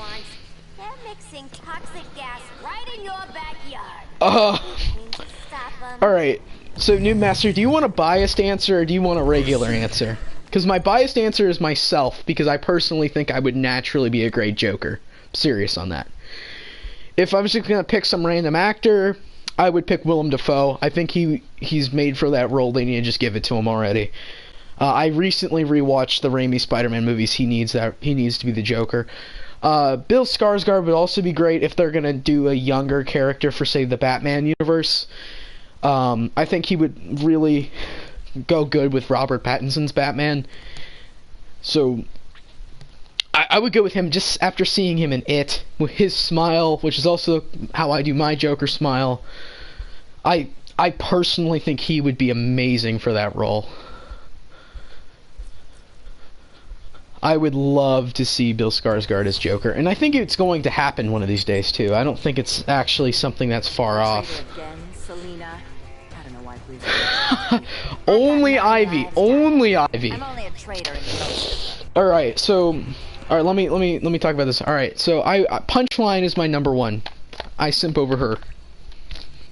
Alright, so Noob Master, do you want a biased answer or do you want a regular answer? Because my biased answer is myself, because I personally think I would naturally be a great Joker. I'm serious on that. If I was just going to pick some random actor, I would pick Willem Dafoe. I think he's made for that role. They need to just give it to him already. I recently rewatched the Raimi Spider-Man movies. He needs to be the Joker. Bill Skarsgård would also be great if they're going to do a younger character for, say, the Batman universe. I think he would really go good with Robert Pattinson's Batman. So I would go with him just after seeing him in It, with his smile, which is also how I do my Joker smile. I personally think he would be amazing for that role. I would love to see Bill Skarsgård as Joker, and I think it's going to happen one of these days too. I don't think it's actually something that's far off. Only Ivy. Only Ivy. I'm only a traitor in the Alright, so let me talk about this. Alright, so Punchline is my number one. I simp over her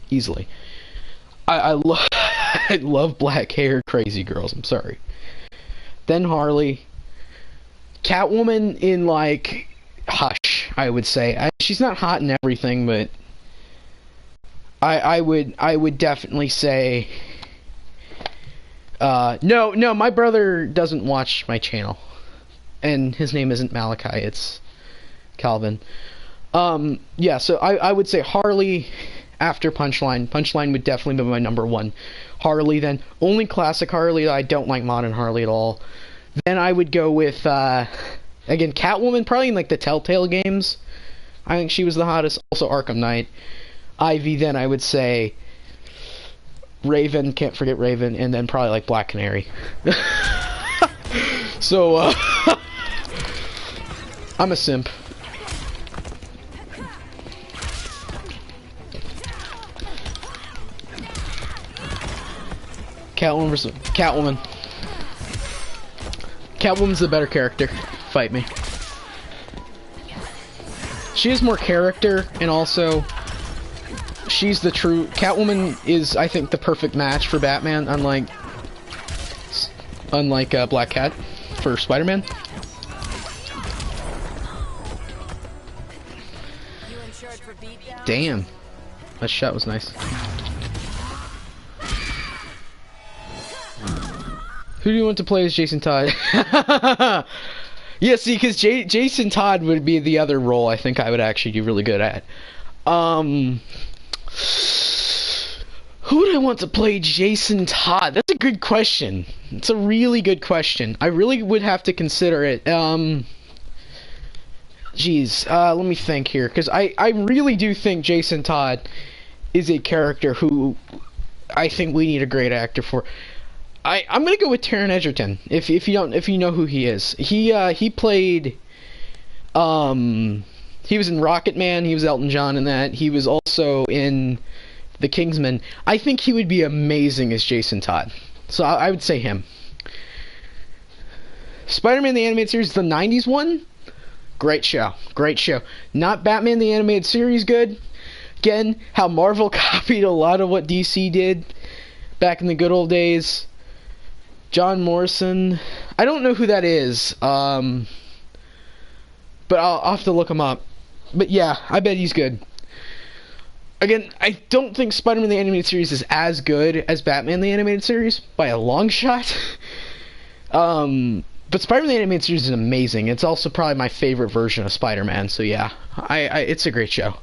easily. I love I love black hair crazy girls, I'm sorry. Then Harley. Catwoman in, like, Hush, I would say. She's not hot in everything, but I would definitely say no, my brother doesn't watch my channel, and his name isn't Malachi, it's Calvin. Yeah, so I would say Harley after Punchline. Punchline would definitely be my number one. Harley, then only classic Harley. I don't like modern Harley at all. Then I would go with, again, Catwoman, probably in, like, the Telltale games. I think she was the hottest. Also, Arkham Knight. Ivy, then I would say Raven, can't forget Raven, and then probably, like, Black Canary. So, I'm a simp. Catwoman versus Catwoman. Catwoman's the better character. Fight me. She has more character, and also she's the true Catwoman is, I think, the perfect match for Batman, unlike Black Cat for Spider-Man. Damn, that shot was nice. Who do you want to play as Jason Todd? Yeah, see, because Jason Todd would be the other role I think I would actually do really good at. Who do I want to play Jason Todd? That's a good question. It's a really good question. I really would have to consider it. Jeez, let me think here, because I really do think Jason Todd is a character who I think we need a great actor for. I'm gonna go with Taron Egerton. If you know who he is, he played. He was in Rocket Man. He was Elton John in that. He was also in The Kingsman. I think he would be amazing as Jason Todd. So I would say him. Spider-Man the Animated Series, the '90s one. Great show. Great show. Not Batman the Animated Series good. Again, how Marvel copied a lot of what DC did back in the good old days. John Morrison. I don't know who that is. But I'll have to look him up. But yeah, I bet he's good. Again, I don't think Spider-Man the Animated Series is as good as Batman the Animated Series by a long shot. But Spider-Man the Animated Series is amazing. It's also probably my favorite version of Spider-Man. So yeah, it's a great show.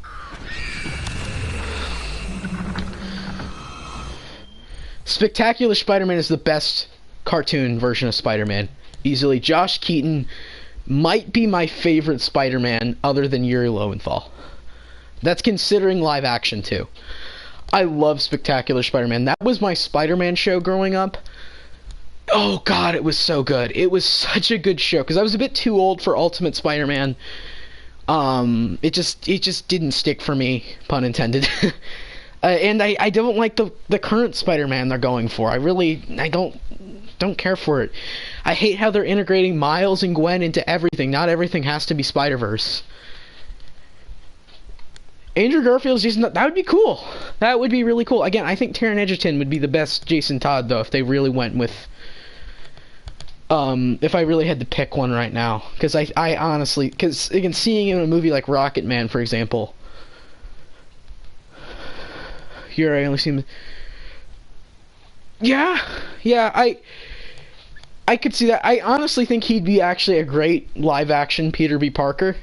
Spectacular Spider-Man is the best cartoon version of Spider-Man. Easily. Josh Keaton might be my favorite Spider-Man other than Yuri Lowenthal. That's considering live action too. I love Spectacular Spider-Man. That was my Spider-Man show growing up. Oh god, it was so good. It was such a good show because I was a bit too old for Ultimate Spider-Man. It just didn't stick for me, pun intended. And I don't like the current Spider-Man they're going for. I don't care for it. I hate how they're integrating Miles and Gwen into everything. Not everything has to be Spider-Verse. Andrew Garfield's Jason Todd, that would be cool. That would be really cool. Again, I think Taron Egerton would be the best Jason Todd, though, if they really went with... if I really had to pick one right now. Because I honestly... Because, again, seeing in a movie like Rocket Man, for example... Here I only see him... Yeah, I could see that. I honestly think he'd be actually a great live-action Peter B. Parker.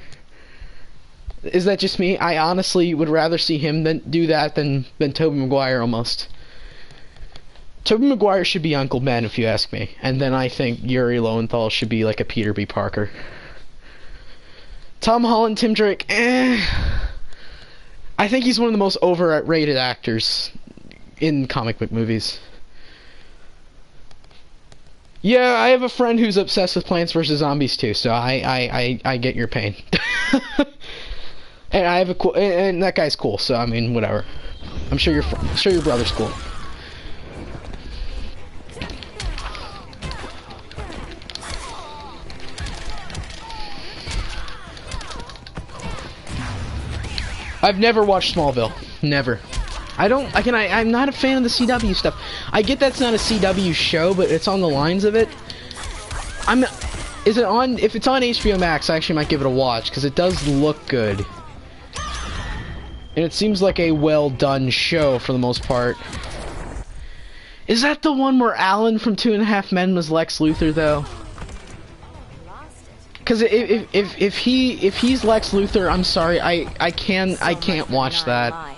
Is that just me? I honestly would rather see him do that than Tobey Maguire almost. Tobey Maguire should be Uncle Ben if you ask me. And then I think Yuri Lowenthal should be like a Peter B. Parker. Tom Holland, Tim Drake, I think he's one of the most overrated actors in comic book movies. Yeah, I have a friend who's obsessed with Plants vs. Zombies too, so I get your pain. And I have and that guy's cool, so I mean, whatever. I'm sure your brother's cool. I've never watched Smallville. Never. I'm not a fan of the CW stuff. I get that's not a CW show, but it's on the lines of it. Is it on? If it's on HBO Max, I actually might give it a watch because it does look good. And it seems like a well-done show for the most part. Is that the one where Alan from 2.5 Men was Lex Luthor, though? Because if he's Lex Luthor, I'm sorry, I can't watch that.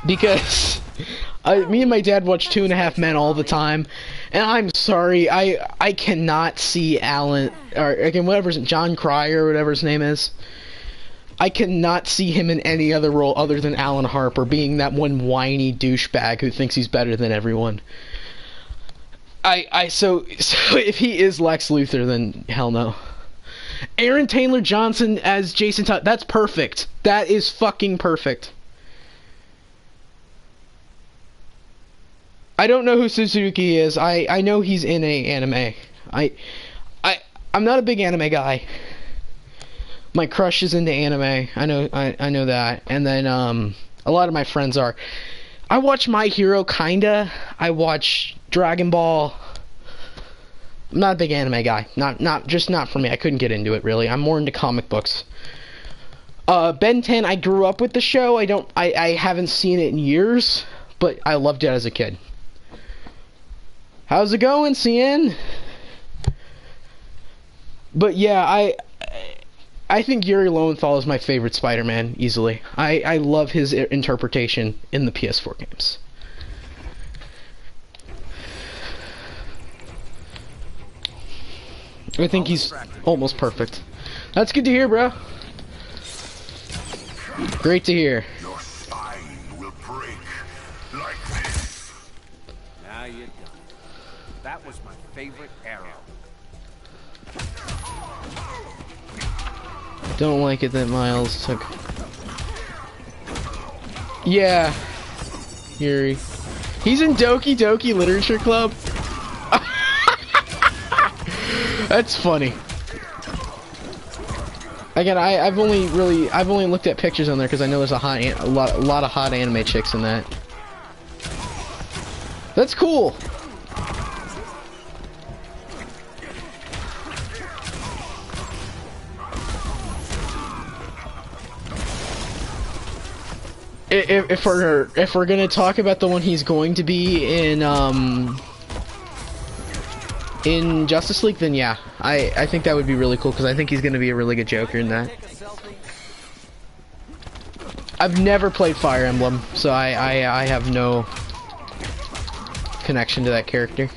Because me and my dad watch 2.5 Men all the time, and I'm sorry, I cannot see Alan, or again, whatever's John Cryer or whatever his name is. I cannot see him in any other role other than Alan Harper being that one whiny douchebag who thinks he's better than everyone. So if he is Lex Luthor, then hell no. Aaron Taylor Johnson as Jason Todd, that's perfect. That is fucking perfect. I don't know who Suzuki is. I know he's in a anime. I'm not a big anime guy. My crush is into anime. I know that. And then a lot of my friends are. I watch My Hero kinda. I watch Dragon Ball. I'm not a big anime guy. Just not for me. I couldn't get into it really. I'm more into comic books. Ben 10, I grew up with the show. I haven't seen it in years, but I loved it as a kid. How's it going, CN? But yeah, I think Yuri Lowenthal is my favorite Spider-Man, easily. I love his interpretation in the PS4 games. I think he's almost perfect. That's good to hear, bro. Great to hear. Your spine will break like this. Now you're done. That was my favorite arrow. Don't like it that Miles took... Yeah. Yuri. He's in Doki Doki Literature Club? That's funny. Again, I've only looked at pictures on there because I know there's a lot of hot anime chicks in that. That's cool. If we're gonna talk about the one he's going to be in Justice League, then yeah, I think that would be really cool because I think he's gonna be a really good Joker in that. I've never played Fire Emblem, so I have no connection to that character.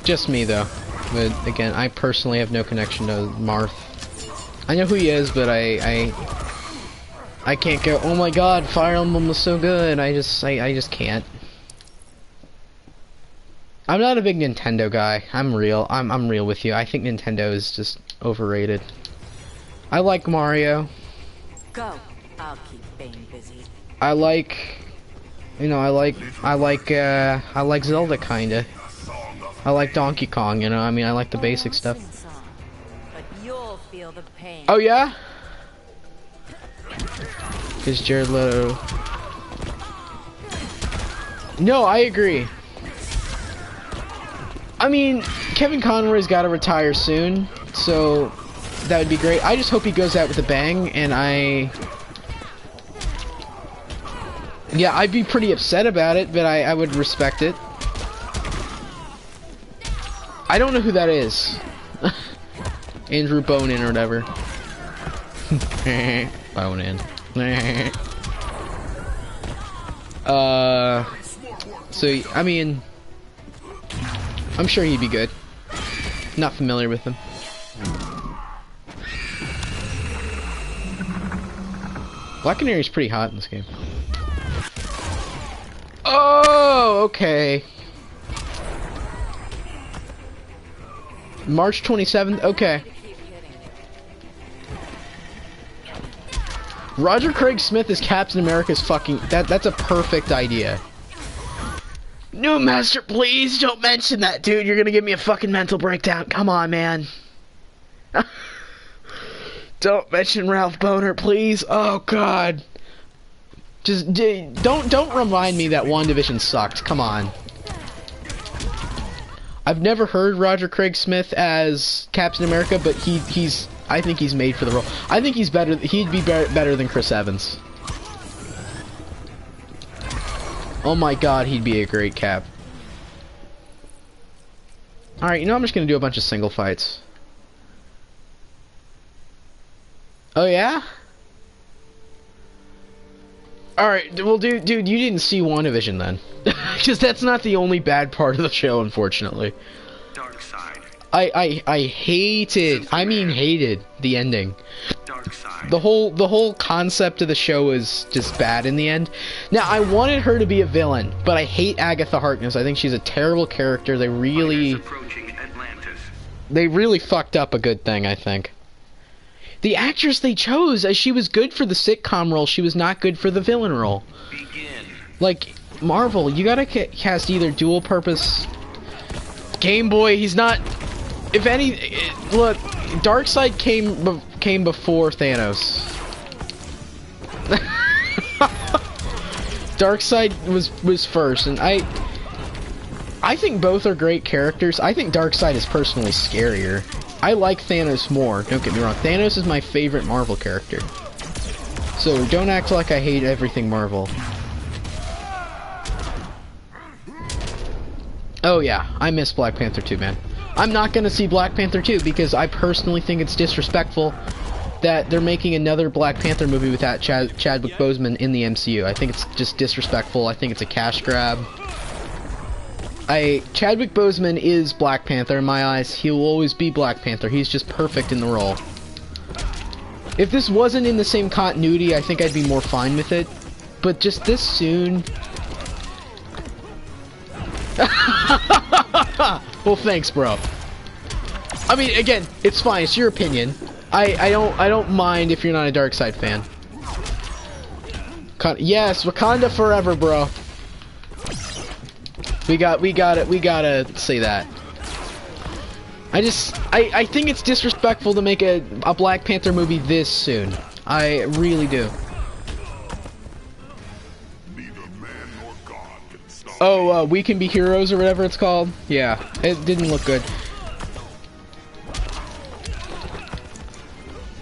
Just me though. But again, I personally have no connection to Marth. I know who he is, but I can't go, oh my god, Fire Emblem was so good. I just can't. I'm not a big Nintendo guy. I'm real. I'm real with you. I think Nintendo is just overrated. I like Mario. Go. I'll keep Bane busy. I like, you know, I like Zelda kinda. I like Donkey Kong, you know. I mean, I like the basic stuff. But you'll feel the pain. Oh yeah? Cause Jared Leto. No, I agree. I mean, Kevin Conroy's got to retire soon, so that would be great. I just hope he goes out with a bang, and yeah, I'd be pretty upset about it, but I would respect it. I don't know who that is. Andrew Bonin or whatever. Bonin. So, I mean, I'm sure he'd be good. Not familiar with him. Black Canary's pretty hot in this game. Oh, okay. March 27th, okay. Roger Craig Smith as Captain America's fucking... That's a perfect idea. No, Master, please don't mention that, dude. You're gonna give me a fucking mental breakdown. Come on, man. Don't mention Ralph Boner, please. Oh, God. Just don't remind me that WandaVision sucked. Come on. I've never heard Roger Craig Smith as Captain America, but I think he's made for the role. I think he's better. He'd be better than Chris Evans. Oh my god, he'd be a great Cap. Alright, you know, I'm just gonna do a bunch of single fights. Oh yeah? Alright, well dude, you didn't see WandaVision then. Because that's not the only bad part of the show, unfortunately. Dark side. I hated, I mean hated, the ending. Dark side. The whole concept of the show is just bad in the end. Now, I wanted her to be a villain, but I hate Agatha Harkness. I think she's a terrible character. They really fucked up a good thing, I think. The actress they chose, as she was good for the sitcom role, she was not good for the villain role. Begin. Like, Marvel, you gotta cast either dual purpose... Game Boy, he's not... If any... Look, Darkseid came before Thanos. Darkseid was first, and I think both are great characters. I think Darkseid is personally scarier. I like Thanos more, don't get me wrong. Thanos is my favorite Marvel character. So don't act like I hate everything Marvel. Oh yeah, I miss Black Panther 2, man. I'm not gonna see Black Panther 2 because I personally think it's disrespectful that they're making another Black Panther movie without Chadwick Boseman in the MCU. I think it's just disrespectful. I think it's a cash grab. Chadwick Boseman is Black Panther in my eyes. He will always be Black Panther. He's just perfect in the role. If this wasn't in the same continuity, I think I'd be more fine with it. But just this soon... Well, thanks, bro. I mean, again, it's fine. It's your opinion. I don't mind if you're not a Darkseid fan. Yes, Wakanda forever, bro. We gotta say that. I think it's disrespectful to make a Black Panther movie this soon. I really do. Oh, We Can Be Heroes or whatever it's called. Yeah, it didn't look good.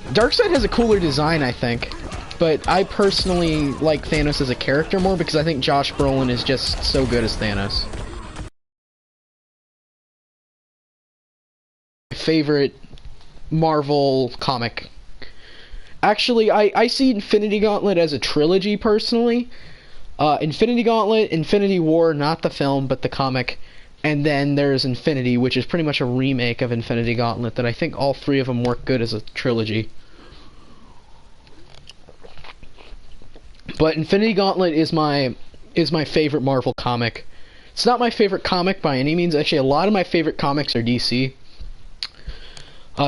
Darkseid has a cooler design, I think. But I personally like Thanos as a character more because I think Josh Brolin is just so good as Thanos. My favorite Marvel comic. Actually, I see Infinity Gauntlet as a trilogy, personally. Infinity Gauntlet, Infinity War, not the film, but the comic, and then there's Infinity, which is pretty much a remake of Infinity Gauntlet that I think all three of them work good as a trilogy. But Infinity Gauntlet is my favorite Marvel comic. It's not my favorite comic by any means. Actually, a lot of my favorite comics are DC.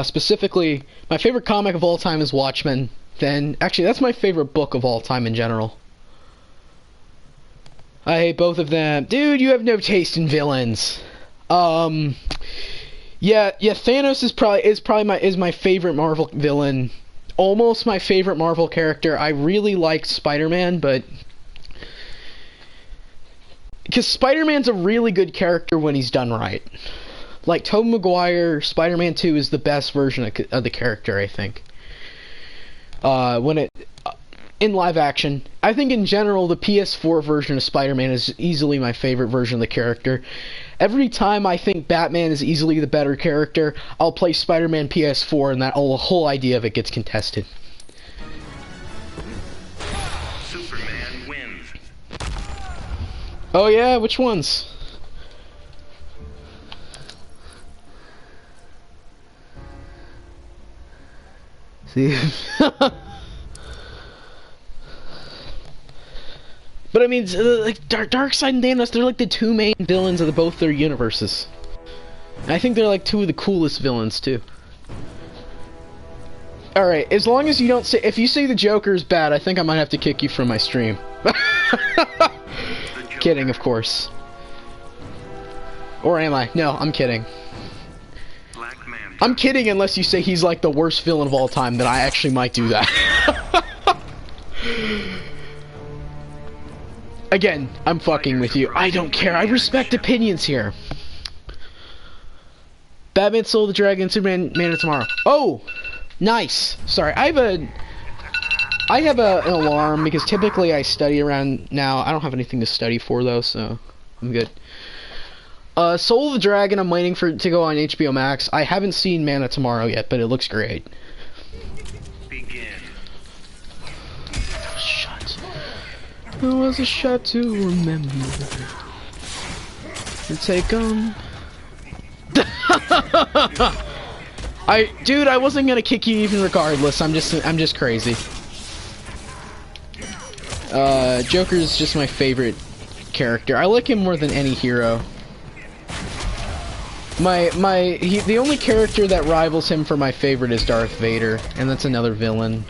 Specifically, my favorite comic of all time is Watchmen. Then, actually, that's my favorite book of all time in general. I hate both of them. Dude, you have no taste in villains. Yeah, Thanos is my favorite Marvel villain. Almost my favorite Marvel character. I really like Spider-Man, but because Spider-Man's a really good character when he's done right. Like, Tobey Maguire, Spider-Man 2 is the best version of the character, I think. In live action. I think in general, the PS4 version of Spider-Man is easily my favorite version of the character. Every time I think Batman is easily the better character, I'll play Spider-Man PS4 and the whole idea of it gets contested. Superman wins. Oh yeah, which ones? See? But I mean, like Darkseid and Thanos, they're like the two main villains of both their universes. And I think they're like two of the coolest villains too. Alright, as long as you don't say, if you say the Joker is bad, I think I might have to kick you from my stream. Kidding, of course. Or am I? No, I'm kidding. I'm kidding unless you say he's like the worst villain of all time, then I actually might do that. Again, I'm fucking with you. I don't care. I respect opinions here. Batman, Soul of the Dragon, Superman, Man of Tomorrow. Oh! Nice. Sorry, I have an alarm because typically I study around now. I don't have anything to study for though, so I'm good. Soul of the Dragon, I'm waiting for it to go on HBO Max. I haven't seen Man of Tomorrow yet, but it looks great. Begin. Shut. There was a shot to remember. To take on. Dude, I wasn't gonna kick you even regardless. I'm just crazy. Joker's just my favorite character. I like him more than any hero. The only character that rivals him for my favorite is Darth Vader, and that's another villain.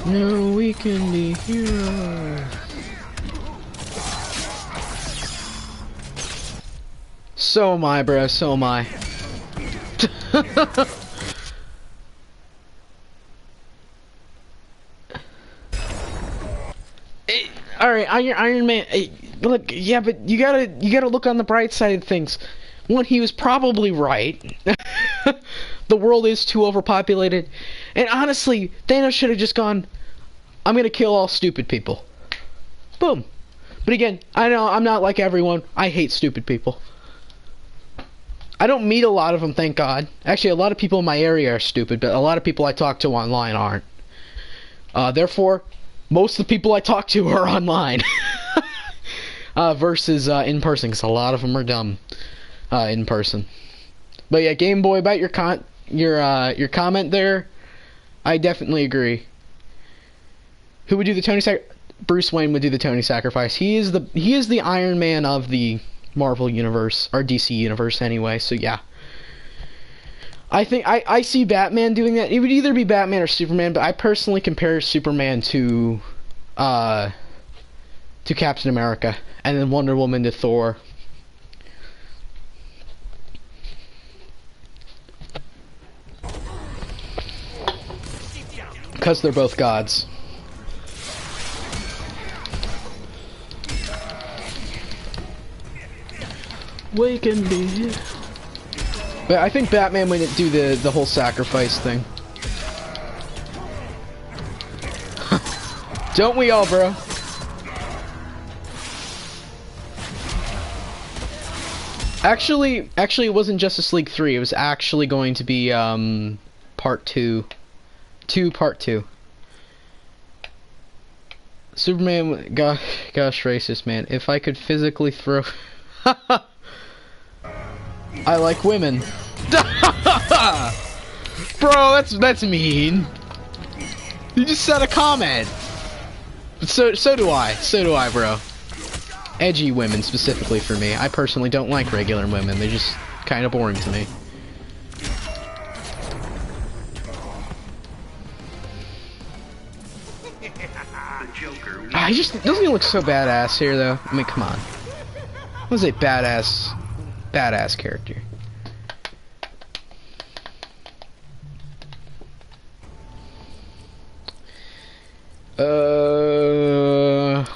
No, we can be heroes. So am I, bro. So am I. Alright, Iron Man. Look, yeah, but you gotta look on the bright side of things. One, he was probably right. The world is too overpopulated, and honestly, Thanos should have just gone, I'm gonna kill all stupid people. Boom. But again, I know I'm not like everyone. I hate stupid people. I don't meet a lot of them, thank God. Actually, a lot of people in my area are stupid, but a lot of people I talk to online aren't. Therefore, most of the people I talk to are online. Versus in person, because a lot of them are dumb in person. But yeah, Game Boy, about your comment there, I definitely agree. Who would do the Tony Bruce Wayne would do the Tony sacrifice. He is the Iron Man of the Marvel universe, or DC universe anyway, so yeah. I think I see Batman doing that. It would either be Batman or Superman, but I personally compare Superman to Captain America, and then Wonder Woman to Thor. Because they're both gods. Wake and be. But I think Batman wouldn't do the whole sacrifice thing. Don't we all, bro? Actually, it wasn't Justice League 3. It was actually going to be part 2. Part 2. Superman, gosh, racist, man. If I could physically throw... I like women. Bro, that's mean. You just said a comment. So do I. So do I, bro. Edgy women, specifically for me. I personally don't like regular women. They're just kind of boring to me. He just doesn't he look so badass here, though? I mean, come on. What was a badass character?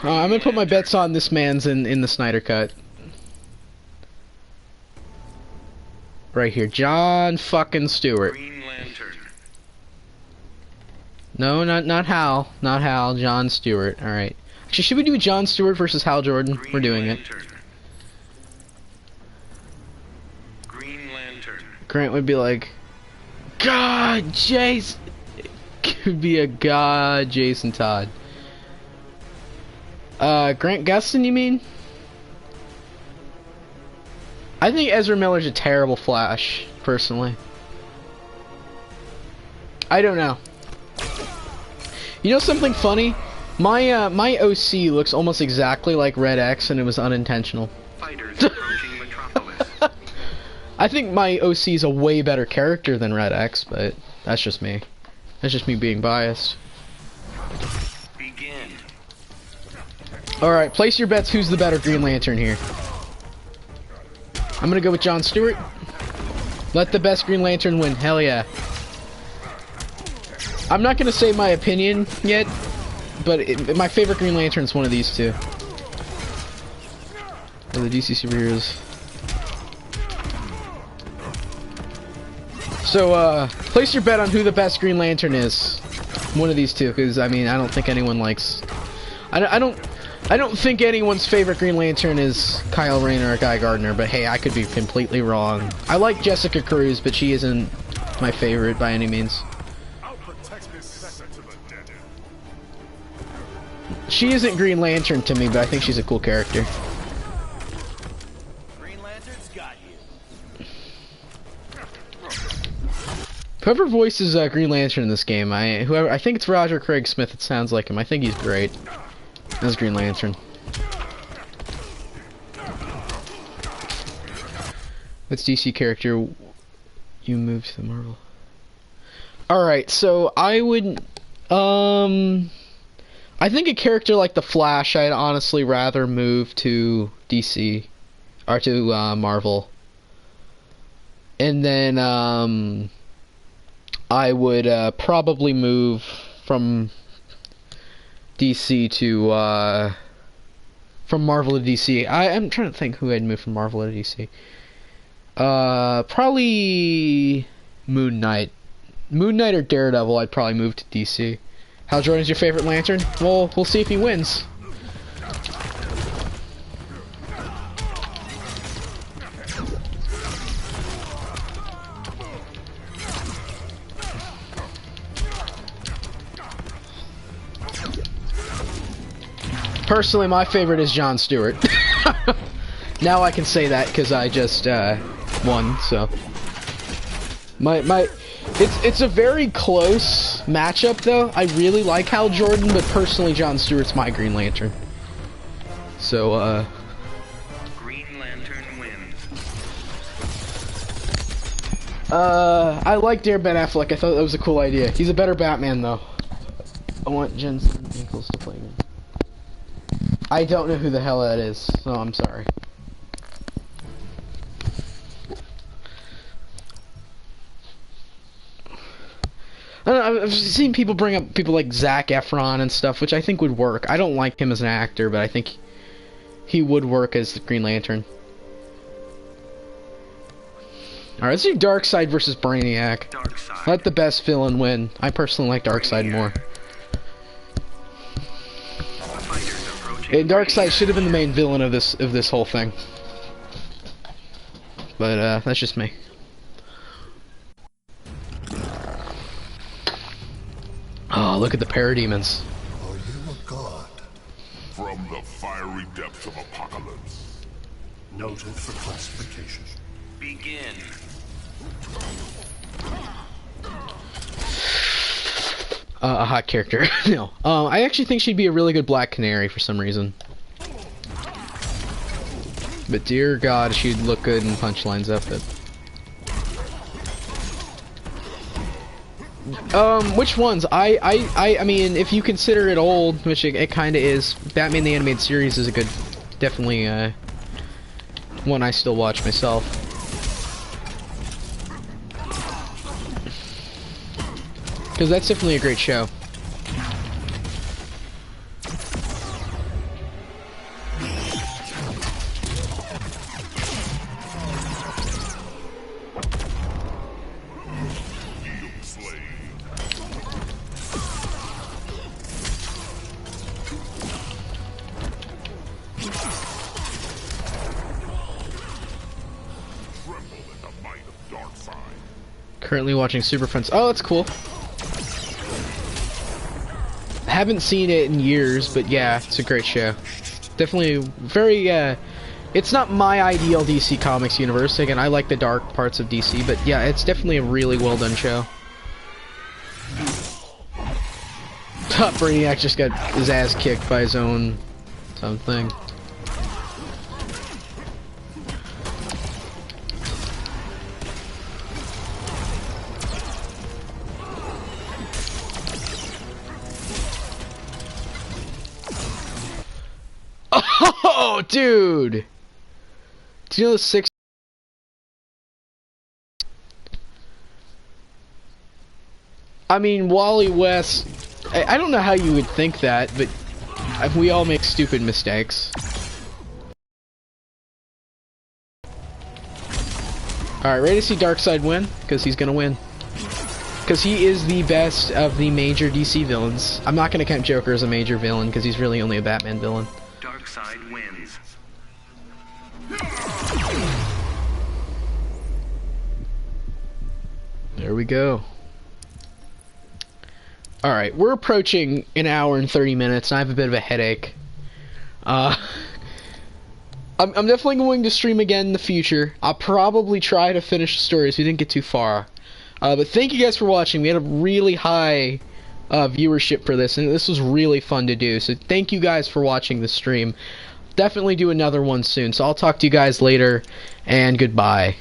I'm gonna put my bets on this man's in the Snyder Cut. Right here, John fucking Stewart. Green Lantern. No, not Hal. Not Hal. John Stewart. All right. Actually, should we do John Stewart versus Hal Jordan? Green We're doing Lantern. it. Green Lantern. Grant would be like, God, Jason. Could be a God, Jason Todd. Grant Gustin, you mean? I think Ezra Miller's a terrible Flash, personally. I don't know. You know something funny? My OC looks almost exactly like Red X, and it was unintentional. Fighters approaching Metropolis. I think my OC is a way better character than Red X, but that's just me. That's just me being biased. Begin. Alright, place your bets. Who's the better Green Lantern here? I'm gonna go with John Stewart. Let the best Green Lantern win. Hell yeah. I'm not gonna say my opinion yet, but my favorite Green Lantern is one of these two. Or the DC superheroes. So, place your bet on who the best Green Lantern is. One of these two, because I mean, I don't think anyone likes. I don't think anyone's favorite Green Lantern is Kyle Rayner or Guy Gardner. But hey, I could be completely wrong. I like Jessica Cruz, but she isn't my favorite by any means. She isn't Green Lantern to me, but I think she's a cool character. Green Lantern's got you. Whoever voices Green Lantern in this game, I think it's Roger Craig Smith. It sounds like him. I think he's great as Green Lantern. What's DC character you moved to the Marvel? All right, so I would I think a character like the Flash, I'd honestly rather move to DC or to Marvel. And then I would probably move from DC to from Marvel to DC. I'm trying to think who I'd move from Marvel to DC. Probably Moon Knight. Moon Knight or Daredevil, I'd probably move to DC. Hal Jordan's your favorite Lantern? Well, we'll see if he wins. Personally, my favorite is Jon Stewart. Now I can say that because I just won, so it's a very close matchup though. I really like Hal Jordan, but personally Jon Stewart's my Green Lantern. So Green Lantern wins. I like Ben Affleck. I thought that was a cool idea. He's a better Batman though. I want Jensen Ackles to play me. I don't know who the hell that is, so I'm sorry. I don't know, I've seen people bring up people like Zac Efron and stuff, which I think would work. I don't like him as an actor, but I think he would work as the Green Lantern. Alright, let's do Darkseid versus Brainiac. Darkseid. Let the best villain win. I personally like Darkseid more. And Darkseid should have been the main villain of this whole thing. But that's just me. Oh, look at the parademons. Are you a god? fiery depths of apocalypse. Noted for classification. Begin. A hot character. No. I actually think she'd be a really good Black Canary for some reason. But dear God, she'd look good in Punchline's outfit. Which ones? I mean, if you consider it old, which it kind of is, Batman the Animated Series is a good, definitely, one I still watch myself. Because that's definitely a great show. Currently watching Super Friends. Oh, that's cool. Haven't seen it in years, but yeah, it's a great show. Definitely very, it's not my ideal DC Comics universe. Again, I like the dark parts of DC, but yeah, it's definitely a really well done show. Brainiac just got his ass kicked by his own thing. Oh, dude! Do you know the 6? I mean, Wally West. I don't know how you would think that, but we all make stupid mistakes. Alright, ready to see Darkseid win? Because he's gonna win. Because he is the best of the major DC villains. I'm not gonna count Joker as a major villain, because he's really only a Batman villain. Darkseid wins. There we go. Alright, we're approaching an hour and 30 minutes, and I have a bit of a headache. I'm definitely going to stream again in the future. I'll probably try to finish the story so we didn't get too far. But thank you guys for watching. We had a really high viewership for this, and this was really fun to do. So thank you guys for watching the stream. Definitely do another one soon. So I'll talk to you guys later, and goodbye.